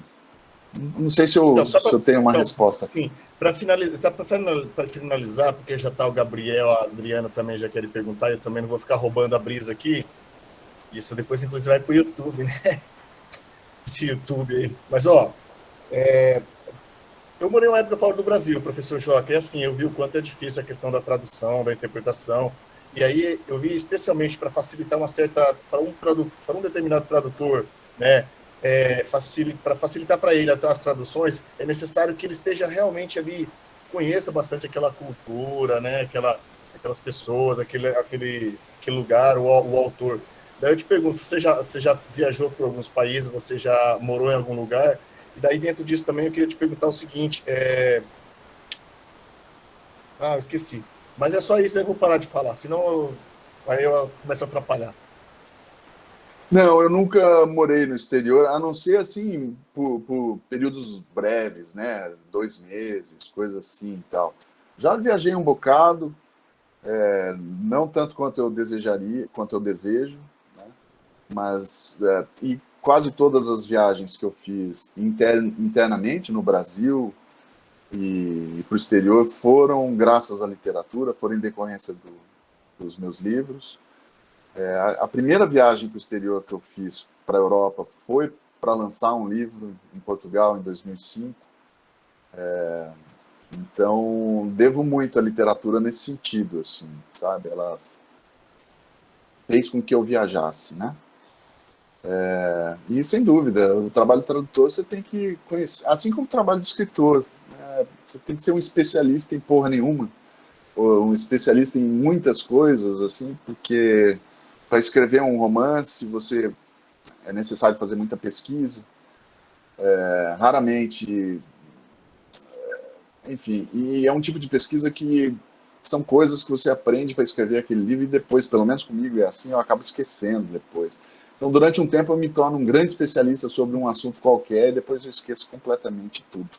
Speaker 2: não sei se
Speaker 3: Então,
Speaker 2: se eu tenho uma resposta.
Speaker 3: Sim, para finalizar, porque já está o Gabriel, a Adriana também já querem perguntar, eu também não vou ficar roubando a brisa aqui. Isso depois, inclusive, vai para o YouTube, né? Esse YouTube aí. Mas, eu morei uma época fora do Brasil, professor Joca, e assim, eu vi o quanto é difícil a questão da tradução, da interpretação, e aí eu vi especialmente para facilitar para um determinado tradutor, né, para facilitar para ele as traduções, é necessário que ele esteja realmente ali, conheça bastante aquela cultura, né, aquelas pessoas, aquele lugar, o autor. Daí eu te pergunto, você já viajou por alguns países, você já morou em algum lugar? E daí, dentro disso também, eu queria te perguntar o seguinte, eu esqueci. Mas é só isso, eu vou parar de falar, senão aí eu começo a atrapalhar.
Speaker 2: Não, eu nunca morei no exterior, a não ser assim, por períodos breves, né? 2 meses, coisa assim e tal. Já viajei um bocado, não tanto quanto eu desejaria, quanto eu desejo, né? Mas e quase todas as viagens que eu fiz internamente no Brasil e para o exterior foram graças à literatura, foram em decorrência dos meus livros. A primeira viagem para o exterior que eu fiz para a Europa foi para lançar um livro em Portugal em 2005. Então, devo muito à literatura nesse sentido, assim, sabe? Ela fez com que eu viajasse, né? E, sem dúvida, o trabalho de tradutor você tem que conhecer, assim como o trabalho de escritor, né? Você tem que ser um especialista em porra nenhuma, ou um especialista em muitas coisas, assim, porque para escrever um romance é necessário fazer muita pesquisa, raramente, enfim, e é um tipo de pesquisa que são coisas que você aprende para escrever aquele livro e depois, pelo menos comigo é assim, eu acabo esquecendo depois. Então, durante um tempo eu me torno um grande especialista sobre um assunto qualquer e depois eu esqueço completamente tudo,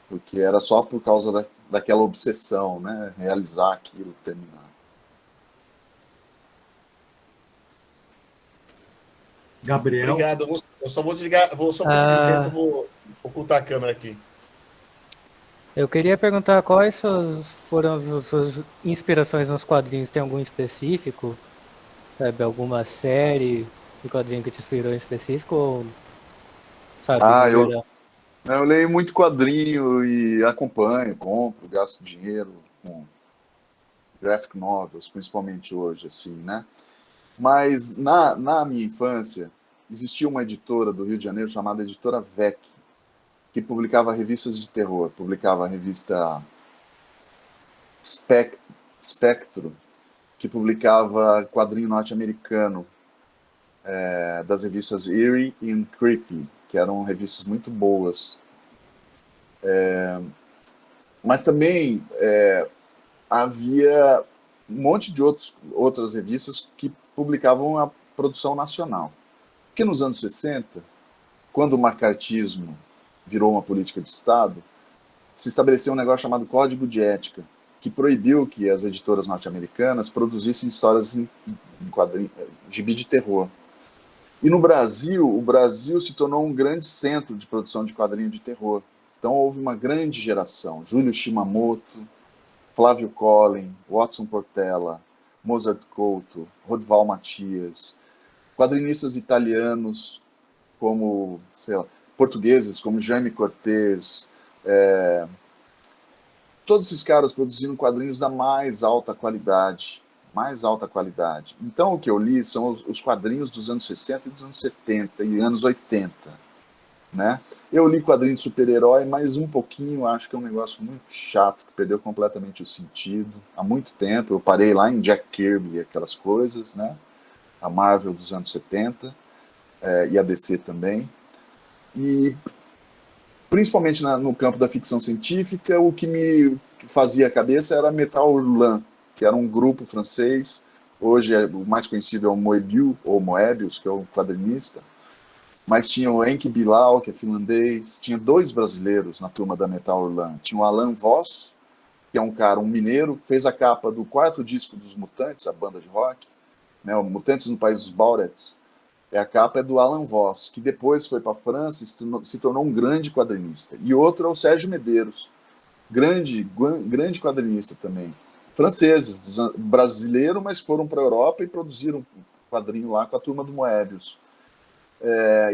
Speaker 2: porque era só por causa daquela obsessão, né, realizar aquilo, terminar.
Speaker 1: Gabriel,
Speaker 3: Obrigado, eu só vou desligar, vou só pedir licença, vou ocultar a câmera aqui.
Speaker 4: Eu queria perguntar quais foram as suas inspirações nos quadrinhos. Tem algum específico? Sabe, alguma série de quadrinho que te inspirou em específico? Ou, sabe, no geral?
Speaker 2: Eu leio muito quadrinho e acompanho, compro, gasto dinheiro com graphic novels, principalmente hoje, assim, né? Mas na minha infância existia uma editora do Rio de Janeiro chamada Editora VEC, que publicava revistas de terror, publicava a revista Spectro, que publicava quadrinho norte-americano, das revistas Eerie e Creepy, que eram revistas muito boas. Mas também havia um monte de outras revistas que publicavam a produção nacional. Porque nos anos 60, quando o macartismo virou uma política de Estado, se estabeleceu um negócio chamado Código de Ética, que proibiu que as editoras norte-americanas produzissem histórias em quadrinhos, gibi de terror. E no Brasil, o Brasil se tornou um grande centro de produção de quadrinho de terror. Então houve uma grande geração. Júlio Shimamoto, Flávio Collin, Watson Portela, Mozart Couto, Rodval Matias, quadrinistas italianos como, sei lá, portugueses como Jaime Cortez, todos esses caras produziram quadrinhos da mais alta qualidade. Então, o que eu li são os quadrinhos dos anos 60 e dos anos 70 e anos 80, né? Eu li quadrinho de super-herói, mas um pouquinho, acho que é um negócio muito chato, que perdeu completamente o sentido. Há muito tempo, eu parei lá em Jack Kirby, aquelas coisas, né? A Marvel dos anos 70, e a DC também. E, principalmente no campo da ficção científica, o que me fazia a cabeça era Metal Hurlant, que era um grupo francês. Hoje o mais conhecido é o Moebius, ou Moebius, que é o quadrinista. Mas tinha o Enki Bilal, que é finlandês. Tinha 2 brasileiros na turma da Metal Hurlant. Tinha o Alan Voss, que é um cara, um mineiro, fez a capa do 4º disco dos Mutantes, a banda de rock, né, o Mutantes no País dos Baurets. A capa é do Alan Voss, que depois foi para a França e se tornou um grande quadrinista. E outro é o Sérgio Medeiros, grande quadrinista também. Franceses, brasileiro, mas foram para a Europa e produziram um quadrinho lá com a turma do Moebius.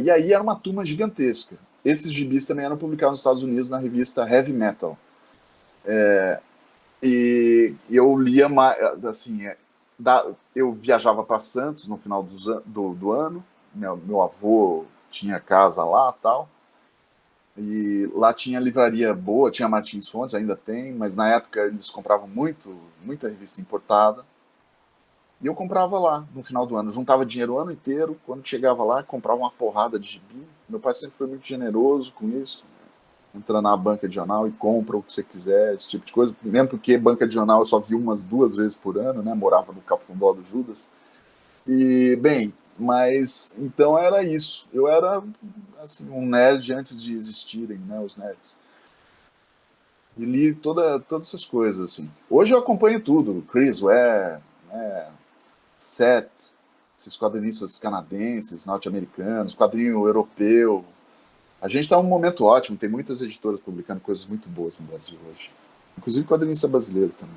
Speaker 2: E aí era uma turma gigantesca. Esses gibis também eram publicados nos Estados Unidos na revista Heavy Metal. E eu lia, assim, eu viajava para Santos no final do ano. Meu avô tinha casa lá e tal. E lá tinha livraria boa, tinha Martins Fontes, ainda tem, mas na época eles compravam muita revista importada. E eu comprava lá no final do ano, juntava dinheiro o ano inteiro, quando chegava lá, comprava uma porrada de gibi. Meu pai sempre foi muito generoso com isso, entra na banca de jornal e compra o que você quiser, esse tipo de coisa, mesmo porque banca de jornal eu só vi umas 2 vezes por ano, né? Morava no Cafundó do Judas. E, bem, mas então era isso. Eu era assim, um nerd antes de existirem, né, os nerds. E li todas essas coisas, assim. Hoje eu acompanho tudo, Chris Ware, né, Seth, esses quadrinistas canadenses, norte-americanos, quadrinho europeu. A gente está num momento ótimo, tem muitas editoras publicando coisas muito boas no Brasil hoje. Inclusive quadrinista brasileiro também.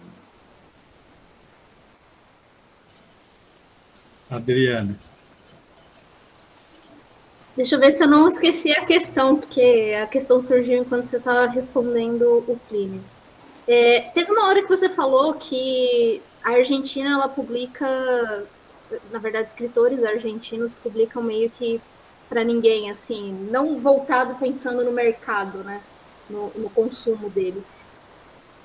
Speaker 1: Adriana.
Speaker 5: Deixa eu ver se eu não esqueci a questão, porque a questão surgiu enquanto você estava respondendo o Plínio. Teve uma hora que você falou que a Argentina, ela publica, na verdade, escritores argentinos publicam meio que para ninguém, assim, não voltado pensando no mercado, né, no consumo dele.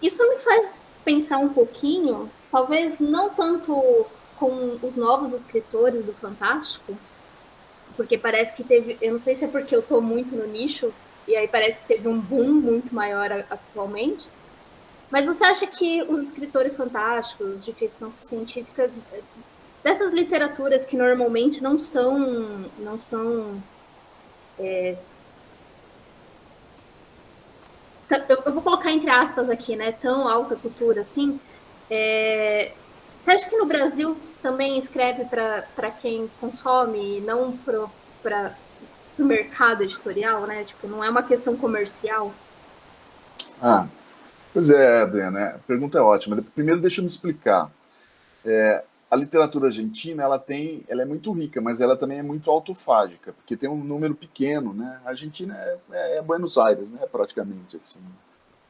Speaker 5: Isso me faz pensar um pouquinho, talvez não tanto com os novos escritores do Fantástico, porque parece que teve, eu não sei se é porque eu estou muito no nicho, e aí parece que teve um boom muito maior atualmente, mas você acha que os escritores fantásticos de ficção científica, dessas literaturas que normalmente não são eu vou colocar entre aspas aqui, né, tão alta cultura assim, você acha que no Brasil também escreve para quem consome e não para o mercado editorial, né? Tipo, não é uma questão comercial?
Speaker 2: Pois é, Adriana, a pergunta é ótima. Primeiro, deixa eu me explicar. A literatura argentina, ela é muito rica, mas ela também é muito autofágica, porque tem um número pequeno, né? A Argentina é Buenos Aires, né? Praticamente, assim,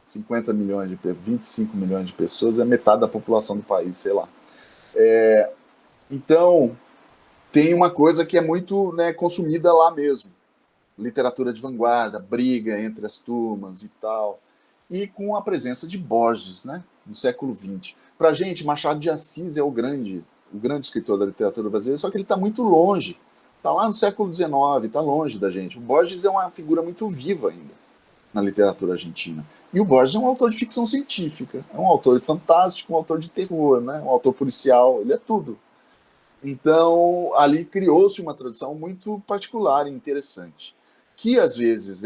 Speaker 2: 25 milhões de pessoas, é metade da população do país, sei lá. Então, tem uma coisa que é muito, né, consumida lá mesmo. Literatura de vanguarda, briga entre as turmas e tal. E com a presença de Borges, né, no século XX. Para a gente, Machado de Assis é o grande escritor da literatura brasileira, só que ele está muito longe. Está lá no século XIX, está longe da gente. O Borges é uma figura muito viva ainda na literatura argentina. E o Borges é um autor de ficção científica, é um autor fantástico, um autor de terror, né, um autor policial, ele é tudo. Então, ali criou-se uma tradição muito particular e interessante, que às vezes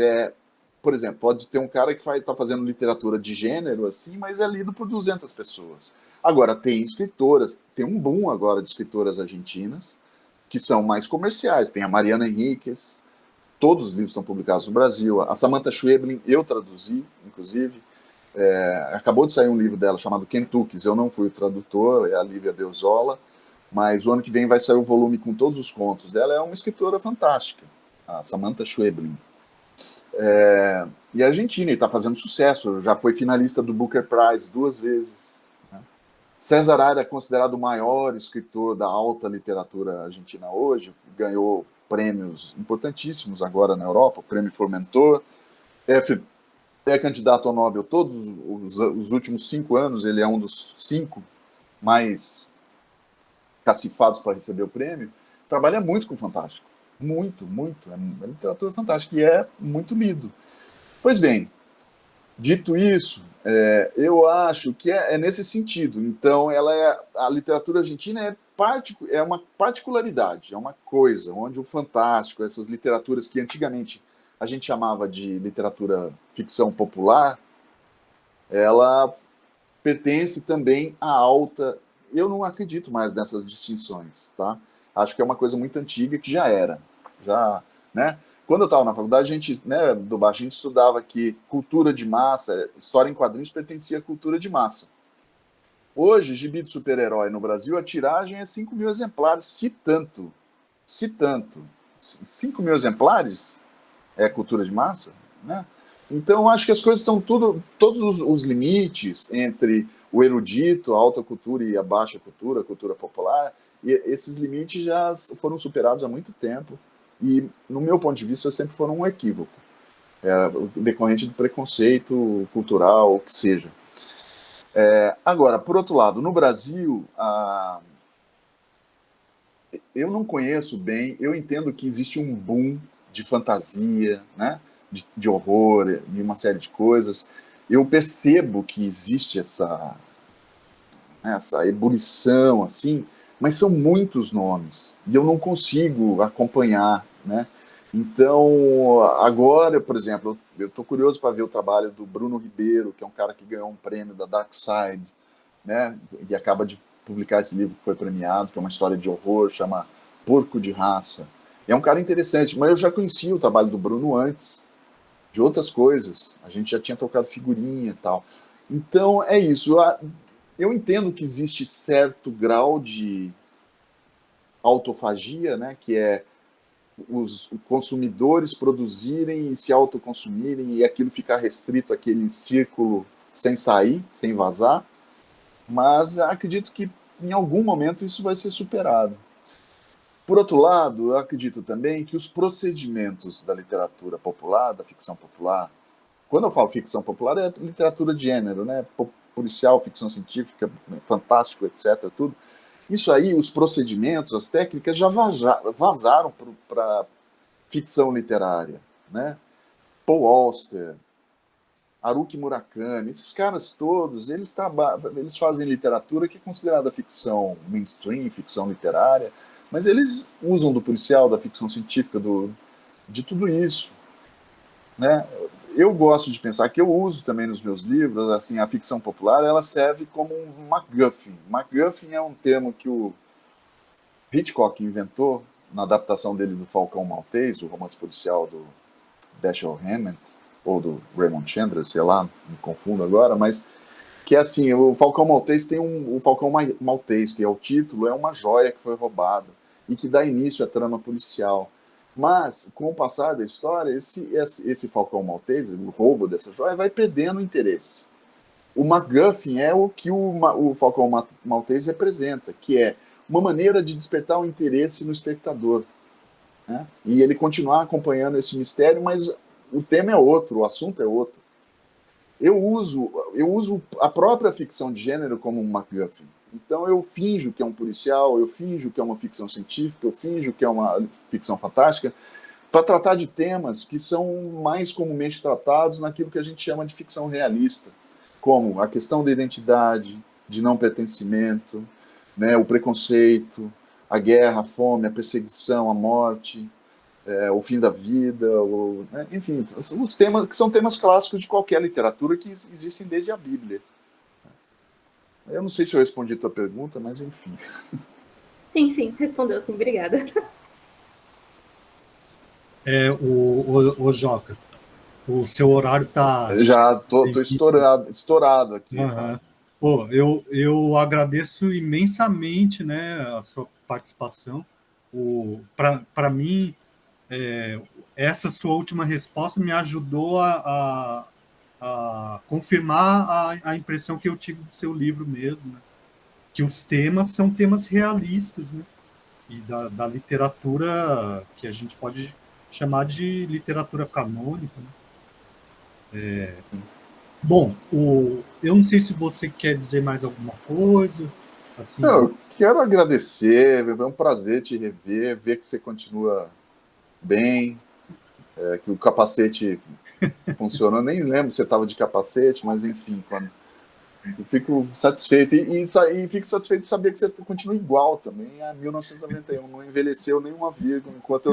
Speaker 2: por exemplo, pode ter um cara que está fazendo literatura de gênero, assim, mas é lido por 200 pessoas. Agora, tem escritoras, tem um boom agora de escritoras argentinas, que são mais comerciais. Tem a Mariana Henriquez, todos os livros estão publicados no Brasil. A Samantha Schweblin, eu traduzi, inclusive. Acabou de sair um livro dela chamado Kentuckys, eu não fui o tradutor, é a Lívia Deusola, mas o ano que vem vai sair o volume com todos os contos dela. É uma escritora fantástica, a Samantha Schweblin. E a Argentina está fazendo sucesso, já foi finalista do Booker Prize 2 vezes. Né? César Aira é considerado o maior escritor da alta literatura argentina hoje, ganhou prêmios importantíssimos agora na Europa, o Prêmio Formentor, é candidato ao Nobel todos os últimos 5 anos, ele é um dos 5 mais cacifados para receber o prêmio, trabalha muito com o fantástico. Muito, muito. É uma literatura fantástica e é muito lido. Pois bem, dito isso, eu acho que é nesse sentido. Então, a literatura argentina é uma particularidade, é uma coisa onde o fantástico, essas literaturas que antigamente a gente chamava de literatura ficção popular, ela pertence também à alta. Eu não acredito mais nessas distinções, tá? Acho que é uma coisa muito antiga que já era. Né? Quando eu estava na faculdade, a gente estudava que cultura de massa, história em quadrinhos pertencia à cultura de massa. Hoje, gibi de super-herói no Brasil, a tiragem é 5 mil exemplares, se tanto. 5 mil exemplares é cultura de massa? Né? Então, acho que as coisas estão todos os limites entre o erudito, a alta cultura e a baixa cultura, a cultura popular, e esses limites já foram superados há muito tempo. E, no meu ponto de vista, sempre foram um equívoco, decorrente do preconceito cultural, o que seja. Agora, por outro lado, no Brasil, eu não conheço bem, eu entendo que existe um boom de fantasia, né, de horror, de uma série de coisas. Eu percebo que existe essa ebulição, assim, mas são muitos nomes, e eu não consigo acompanhar, né? Então, agora, por exemplo, eu estou curioso para ver o trabalho do Bruno Ribeiro, que é um cara que ganhou um prêmio da Dark Side, né? E acaba de publicar esse livro que foi premiado, que é uma história de horror, chama Porco de Raça. É um cara interessante, mas eu já conhecia o trabalho do Bruno antes, de outras coisas. A gente já tinha trocado figurinha e tal. Então, é isso. Eu entendo que existe certo grau de autofagia, né, que é os consumidores produzirem e se autoconsumirem e aquilo ficar restrito àquele círculo sem sair, sem vazar, mas acredito que em algum momento isso vai ser superado. Por outro lado, eu acredito também que os procedimentos da literatura popular, da ficção popular, quando eu falo ficção popular, é literatura de gênero, né, policial, ficção científica, fantástico, etc., tudo. Isso aí, os procedimentos, as técnicas já vazaram para ficção literária, né? Paul Auster, Haruki Murakami, esses caras todos, eles fazem literatura que é considerada ficção mainstream, ficção literária, mas eles usam do policial, da ficção científica, de tudo isso, né? Eu gosto de pensar que eu uso também nos meus livros, assim, a ficção popular, ela serve como um MacGuffin. MacGuffin é um termo que o Hitchcock inventou na adaptação dele do Falcão Maltês, o romance policial do Dashiell Hammett, ou do Raymond Chandler, sei lá, me confundo agora, mas que é assim, o Falcão Maltês tem o Falcão Maltês, que é o título, é uma joia que foi roubada e que dá início à trama policial. Mas, com o passar da história, esse Falcão Maltês, o roubo dessa joia, vai perdendo interesse. O MacGuffin é o que o Falcão Maltês representa, que é uma maneira de despertar o interesse no espectador, né? E ele continuar acompanhando esse mistério, mas o tema é outro, o assunto é outro. Eu uso a própria ficção de gênero como um MacGuffin. Então eu finjo que é um policial, eu finjo que é uma ficção científica, eu finjo que é uma ficção fantástica, para tratar de temas que são mais comumente tratados naquilo que a gente chama de ficção realista, como a questão da identidade, de não pertencimento, né, o preconceito, a guerra, a fome, a perseguição, a morte, o fim da vida, né? Enfim, os temas que são temas clássicos de qualquer literatura que existem desde a Bíblia. Eu não sei se eu respondi a tua pergunta, mas enfim.
Speaker 5: Sim, respondeu sim, obrigada.
Speaker 1: O Joca, o seu horário tá...
Speaker 2: Já tô estourado aqui.
Speaker 1: Uhum. Pô, eu agradeço imensamente, né, a sua participação. Para mim, essa sua última resposta me ajudou a confirmar a impressão que eu tive do seu livro mesmo, né? Que os temas são temas realistas, né? E da literatura que a gente pode chamar de literatura canônica, né? Bom, eu não sei se você quer dizer mais alguma coisa. Assim.
Speaker 2: Não, eu quero agradecer, é um prazer te rever, ver que você continua bem, que o capacete funciona. Eu nem lembro se você estava de capacete, mas enfim, eu fico satisfeito. E fico satisfeito de saber que você continua igual também a 1991, não envelheceu nenhuma vírgula, enquanto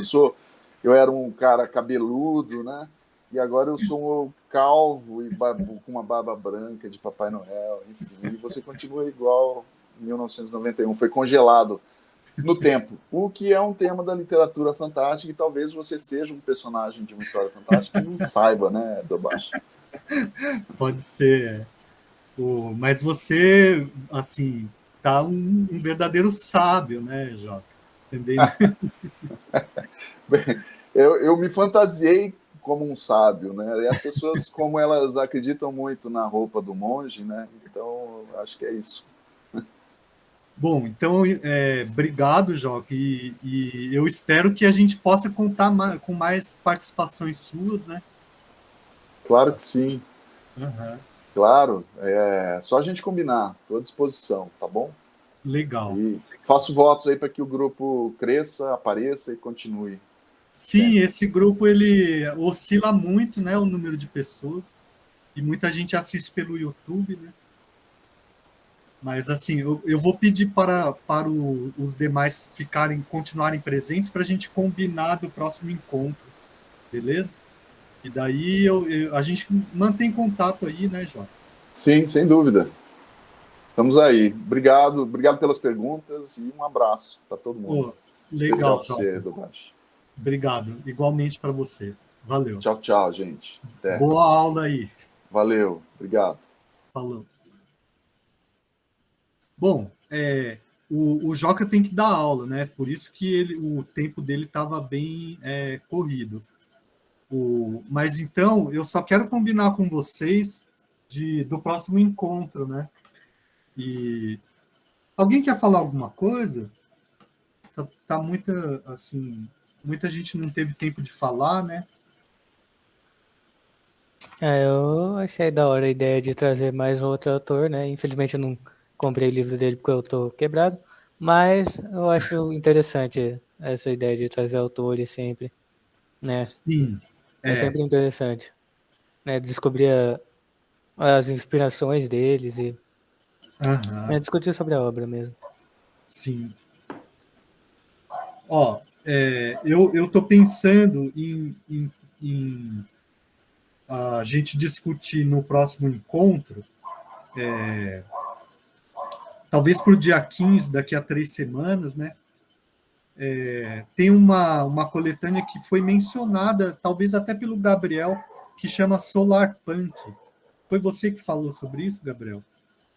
Speaker 2: eu era um cara cabeludo, né? E agora eu sou calvo e com uma barba branca de Papai Noel, enfim. E você continua igual em 1991, foi congelado no tempo. O que é um tema da literatura fantástica, e talvez você seja um personagem de uma história fantástica e não saiba, né, Dobashi?
Speaker 1: Pode ser. Mas você, assim, tá um verdadeiro sábio, né, Jota? Entendeu?
Speaker 2: Bem, eu me fantasiei como um sábio, né? E as pessoas, como elas acreditam muito na roupa do monge, né? Então, acho que é isso.
Speaker 1: Bom, então, obrigado, Joca, e eu espero que a gente possa contar com mais participações suas, né?
Speaker 2: Claro que sim.
Speaker 1: Uhum.
Speaker 2: Claro, só a gente combinar, estou à disposição, tá bom?
Speaker 1: Legal.
Speaker 2: E faço votos aí para que o grupo cresça, apareça e continue.
Speaker 1: Sim, esse grupo ele oscila muito, né, o número de pessoas, e muita gente assiste pelo YouTube, né? Mas assim, eu vou pedir para os demais continuarem presentes para a gente combinar do próximo encontro, beleza? E daí a gente mantém contato aí, né, João?
Speaker 2: Sim, sem dúvida. Estamos aí. Obrigado pelas perguntas e um abraço para todo mundo.
Speaker 1: Legal,
Speaker 2: especial para você, Dobashi.
Speaker 1: Obrigado. Igualmente para você. Valeu.
Speaker 2: Tchau, gente. Até.
Speaker 1: Boa aula aí.
Speaker 2: Valeu. Obrigado.
Speaker 1: Falou. Bom, o Joca tem que dar aula, né? Por isso que o tempo dele estava bem corrido. Mas então, eu só quero combinar com vocês do próximo encontro, né? E alguém quer falar alguma coisa? Tá muita, assim, muita gente não teve tempo de falar, né?
Speaker 4: Eu achei da hora a ideia de trazer mais um outro autor, né? Infelizmente eu não comprei o livro dele porque eu tô quebrado, mas eu acho interessante essa ideia de trazer autores sempre, né?
Speaker 1: Sim.
Speaker 4: É sempre interessante, né? Descobrir as inspirações deles e discutir sobre a obra mesmo.
Speaker 1: Sim. Ó, eu estou pensando em a gente discutir no próximo encontro, talvez para o dia 15, daqui a 3 semanas, né? Tem uma coletânea que foi mencionada, talvez até pelo Gabriel, que chama Solar Punk. Foi você que falou sobre isso, Gabriel?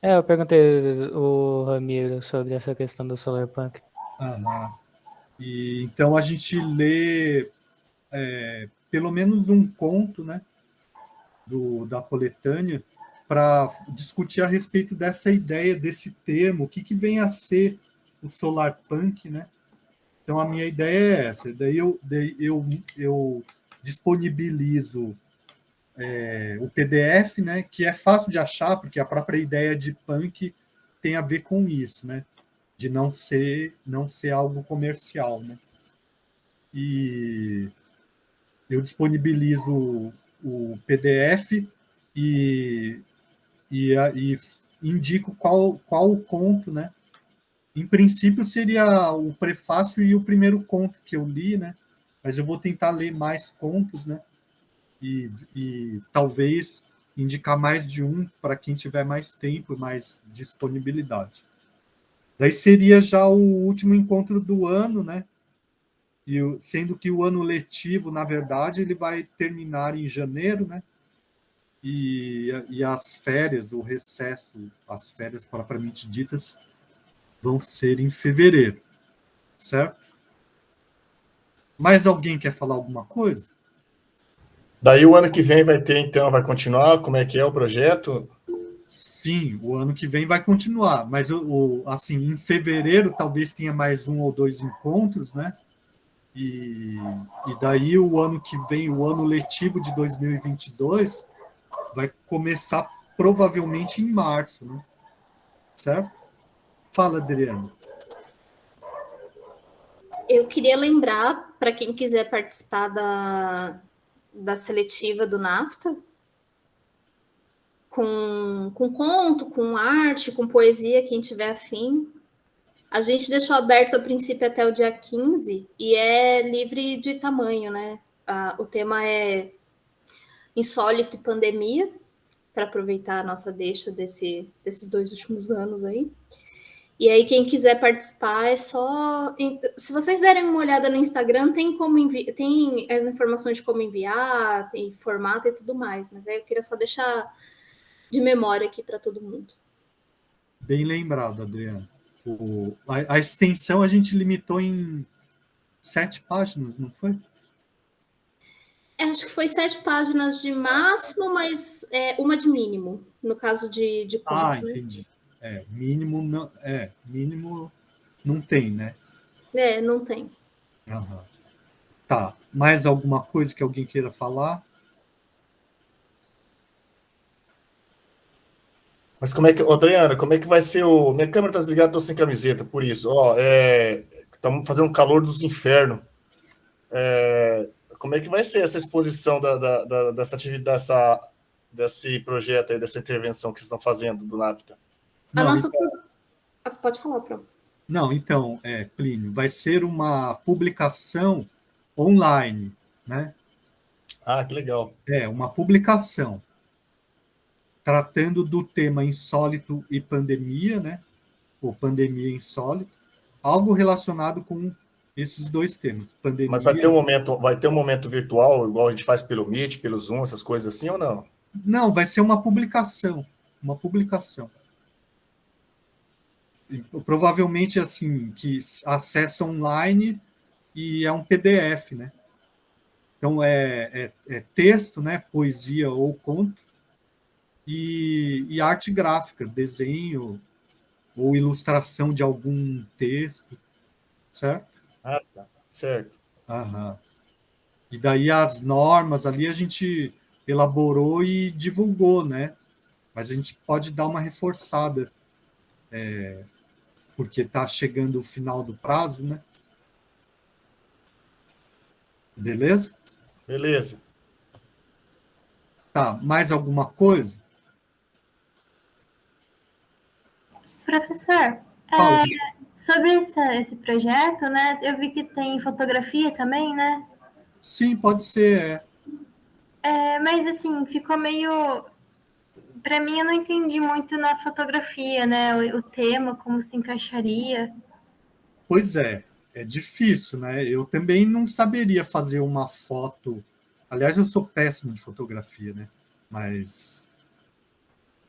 Speaker 4: Eu perguntei o Ramiro sobre essa questão do Solar Punk.
Speaker 1: E então a gente lê pelo menos um conto, né, da coletânea, para discutir a respeito dessa ideia, desse termo, o que vem a ser o Solar Punk, né? Então a minha ideia é essa. Daí eu disponibilizo o PDF, né, que é fácil de achar, porque a própria ideia de punk tem a ver com isso, né, de não ser algo comercial, né. E eu disponibilizo o PDF e indico qual o conto, né, Em princípio, seria o prefácio e o primeiro conto que eu li, né? Mas eu vou tentar ler mais contos, né? E talvez indicar mais de um para quem tiver mais tempo, mais disponibilidade. Daí seria já o último encontro do ano, né? Sendo que o ano letivo, na verdade, ele vai terminar em janeiro, né? E as férias, o recesso, as férias propriamente ditas, vão ser em fevereiro, certo? Mais alguém quer falar alguma coisa?
Speaker 3: Daí o ano que vem vai ter, então, vai continuar? Como é que é o projeto?
Speaker 1: Sim, o ano que vem vai continuar, mas assim, em fevereiro talvez tenha mais um ou dois encontros, né? E daí o ano que vem, o ano letivo de 2022, vai começar provavelmente em março, né? Certo? Fala, Adriano.
Speaker 5: Eu queria lembrar, para quem quiser participar da seletiva do NAFTA, com conto, com arte, com poesia, quem tiver afim. A gente deixou aberto a princípio até o dia 15 e é livre de tamanho, né? O tema é insólito e pandemia, para aproveitar a nossa deixa desses 2 últimos anos aí. E aí, quem quiser participar, é só. Se vocês derem uma olhada no Instagram, tem tem as informações de como enviar, tem formato e tudo mais. Mas aí eu queria só deixar de memória aqui para todo mundo.
Speaker 1: Bem lembrado, Adriano. A extensão a gente limitou em 7 páginas, não foi?
Speaker 5: Acho que foi 7 páginas de máximo, mas uma de mínimo, no caso de conto.
Speaker 1: Entendi. Mínimo não tem, né?
Speaker 5: Não tem.
Speaker 1: Uhum. Tá. Mais alguma coisa que alguém queira falar?
Speaker 3: Mas como é que, Adriana, como é que vai ser o... Minha câmera tá desligada, tô sem camiseta, por isso. Estamos fazendo um calor dos infernos. Como é que vai ser essa exposição dessa atividade, desse projeto aí, dessa intervenção que vocês estão fazendo do NAFTA?
Speaker 5: Pode falar, Pro.
Speaker 1: Não, então, Plínio, vai ser uma publicação online, né?
Speaker 3: Ah, que legal.
Speaker 1: Uma publicação tratando do tema insólito e pandemia, né? Ou pandemia e insólito, algo relacionado com esses dois temas. Pandemia.
Speaker 3: Mas vai ter um momento virtual, igual a gente faz pelo Meet, pelo Zoom, essas coisas assim, ou não?
Speaker 1: Não, vai ser uma publicação. Uma publicação. Provavelmente, assim, que acessa online e é um PDF, né? Então, é texto, né? Poesia ou conto, e arte gráfica, desenho ou ilustração de algum texto, certo?
Speaker 3: Ah, tá. Certo.
Speaker 1: Aham. E daí as normas ali a gente elaborou e divulgou, né? Mas a gente pode dar uma reforçada, porque está chegando o final do prazo, né? Beleza?
Speaker 3: Beleza.
Speaker 1: Tá, mais alguma coisa?
Speaker 6: Professor,
Speaker 1: Fala.
Speaker 6: sobre esse projeto, né? Eu vi que tem fotografia também, né?
Speaker 1: Sim, pode ser.
Speaker 6: Mas assim, ficou meio. Para mim, eu não entendi muito na fotografia, né? O tema, como se encaixaria.
Speaker 1: Pois é difícil, né? Eu também não saberia fazer uma foto. Aliás, eu sou péssimo de fotografia, né? Mas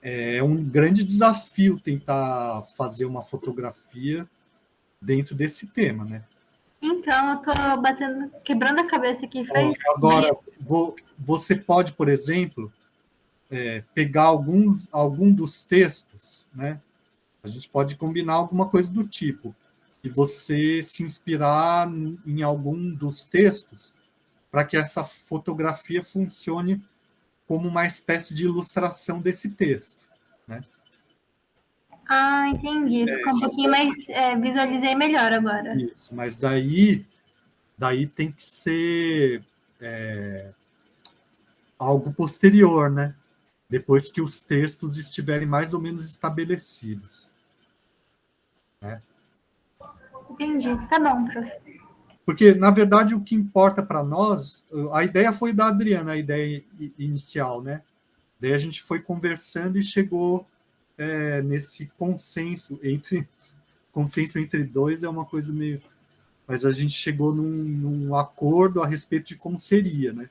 Speaker 1: é um grande desafio tentar fazer uma fotografia dentro desse tema, né?
Speaker 6: Então, eu tô quebrando a cabeça aqui.
Speaker 1: Agora, você pode, por exemplo, pegar algum dos textos, né? A gente pode combinar alguma coisa do tipo, e você se inspirar em algum dos textos para que essa fotografia funcione como uma espécie de ilustração desse texto, né?
Speaker 6: Ah, entendi. Ficou um pouquinho mais. Visualizei melhor agora.
Speaker 1: Isso, mas daí tem que ser algo posterior, né? Depois que os textos estiverem mais ou menos estabelecidos, né?
Speaker 6: Entendi. Tá bom, prof.
Speaker 1: Porque, na verdade, o que importa para nós, a ideia foi da Adriana, a ideia inicial, né? Daí a gente foi conversando e chegou nesse consenso entre dois, é uma coisa meio... Mas a gente chegou num acordo a respeito de como seria, né?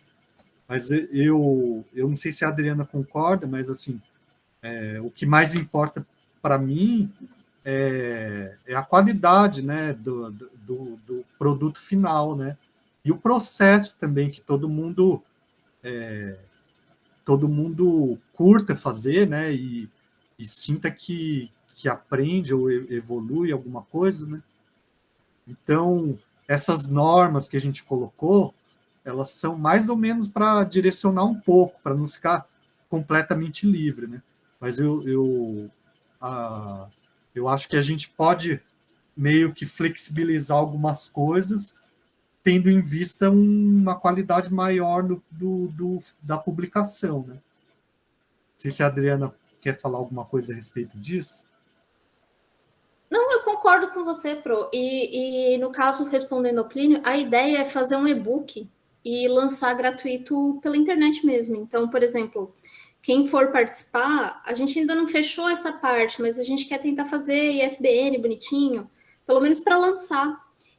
Speaker 1: Mas eu não sei se a Adriana concorda, mas, assim, o que mais importa para mim é a qualidade, né, do produto final, né? E o processo também, que todo mundo curta fazer, né? E sinta que aprende ou evolui alguma coisa, né? Então, essas normas que a gente colocou, elas são mais ou menos para direcionar um pouco, para não ficar completamente livre, né? Mas eu acho que a gente pode meio que flexibilizar algumas coisas, tendo em vista uma qualidade maior da publicação, né? Não sei se a Adriana quer falar alguma coisa a respeito disso.
Speaker 5: Não, eu concordo com você, Pro. E no caso, respondendo ao Plínio, a ideia é fazer um e-book e lançar gratuito pela internet mesmo. Então, por exemplo, quem for participar, a gente ainda não fechou essa parte, mas a gente quer tentar fazer ISBN bonitinho, pelo menos para lançar.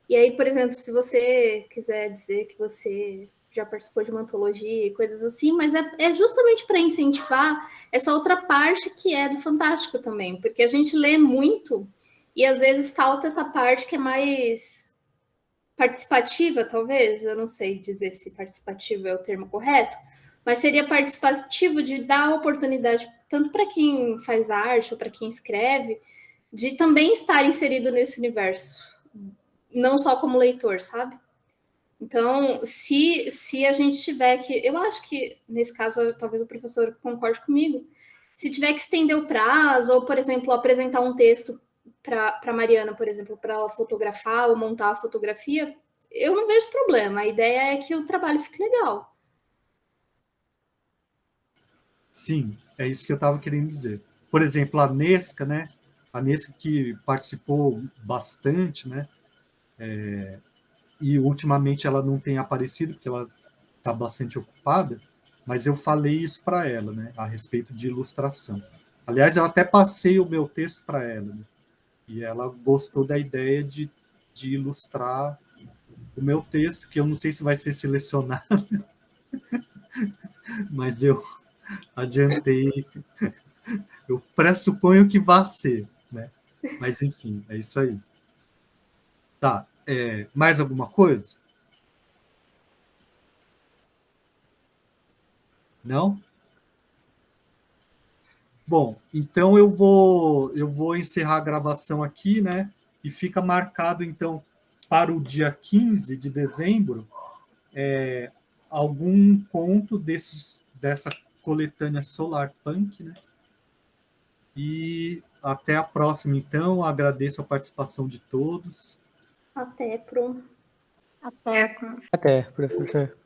Speaker 5: E aí, por exemplo, se você quiser dizer que você já participou de uma antologia e coisas assim, mas é justamente para incentivar essa outra parte que é do Fantástico também, porque a gente lê muito e às vezes falta essa parte que é mais participativa, talvez. Eu não sei dizer se participativo é o termo correto, mas seria participativo de dar a oportunidade, tanto para quem faz arte ou para quem escreve, de também estar inserido nesse universo, não só como leitor, sabe? Então, se a gente tiver que... Eu acho que, nesse caso, talvez o professor concorde comigo. Se tiver que estender o prazo, ou, por exemplo, apresentar um texto para Mariana, por exemplo, para ela fotografar ou montar a fotografia, eu não vejo problema. A ideia é que o trabalho fique legal.
Speaker 1: Sim, é isso que eu estava querendo dizer. Por exemplo, a Nesca, né? A Nesca que participou bastante, né? E ultimamente ela não tem aparecido, porque ela está bastante ocupada, mas eu falei isso para ela, né? A respeito de ilustração. Aliás, eu até passei o meu texto para ela, né? E ela gostou da ideia de ilustrar o meu texto, que eu não sei se vai ser selecionado, mas eu adiantei. Eu pressuponho que vai ser, né? Mas, enfim, é isso aí. Tá, mais alguma coisa? Não? Bom, então eu vou encerrar a gravação aqui, né? E fica marcado, então, para o dia 15 de dezembro, algum conto dessa coletânea Solar Punk, né? E até a próxima, então. Agradeço a participação de todos.
Speaker 5: Até, Pro.
Speaker 6: Até.
Speaker 4: Até, professor.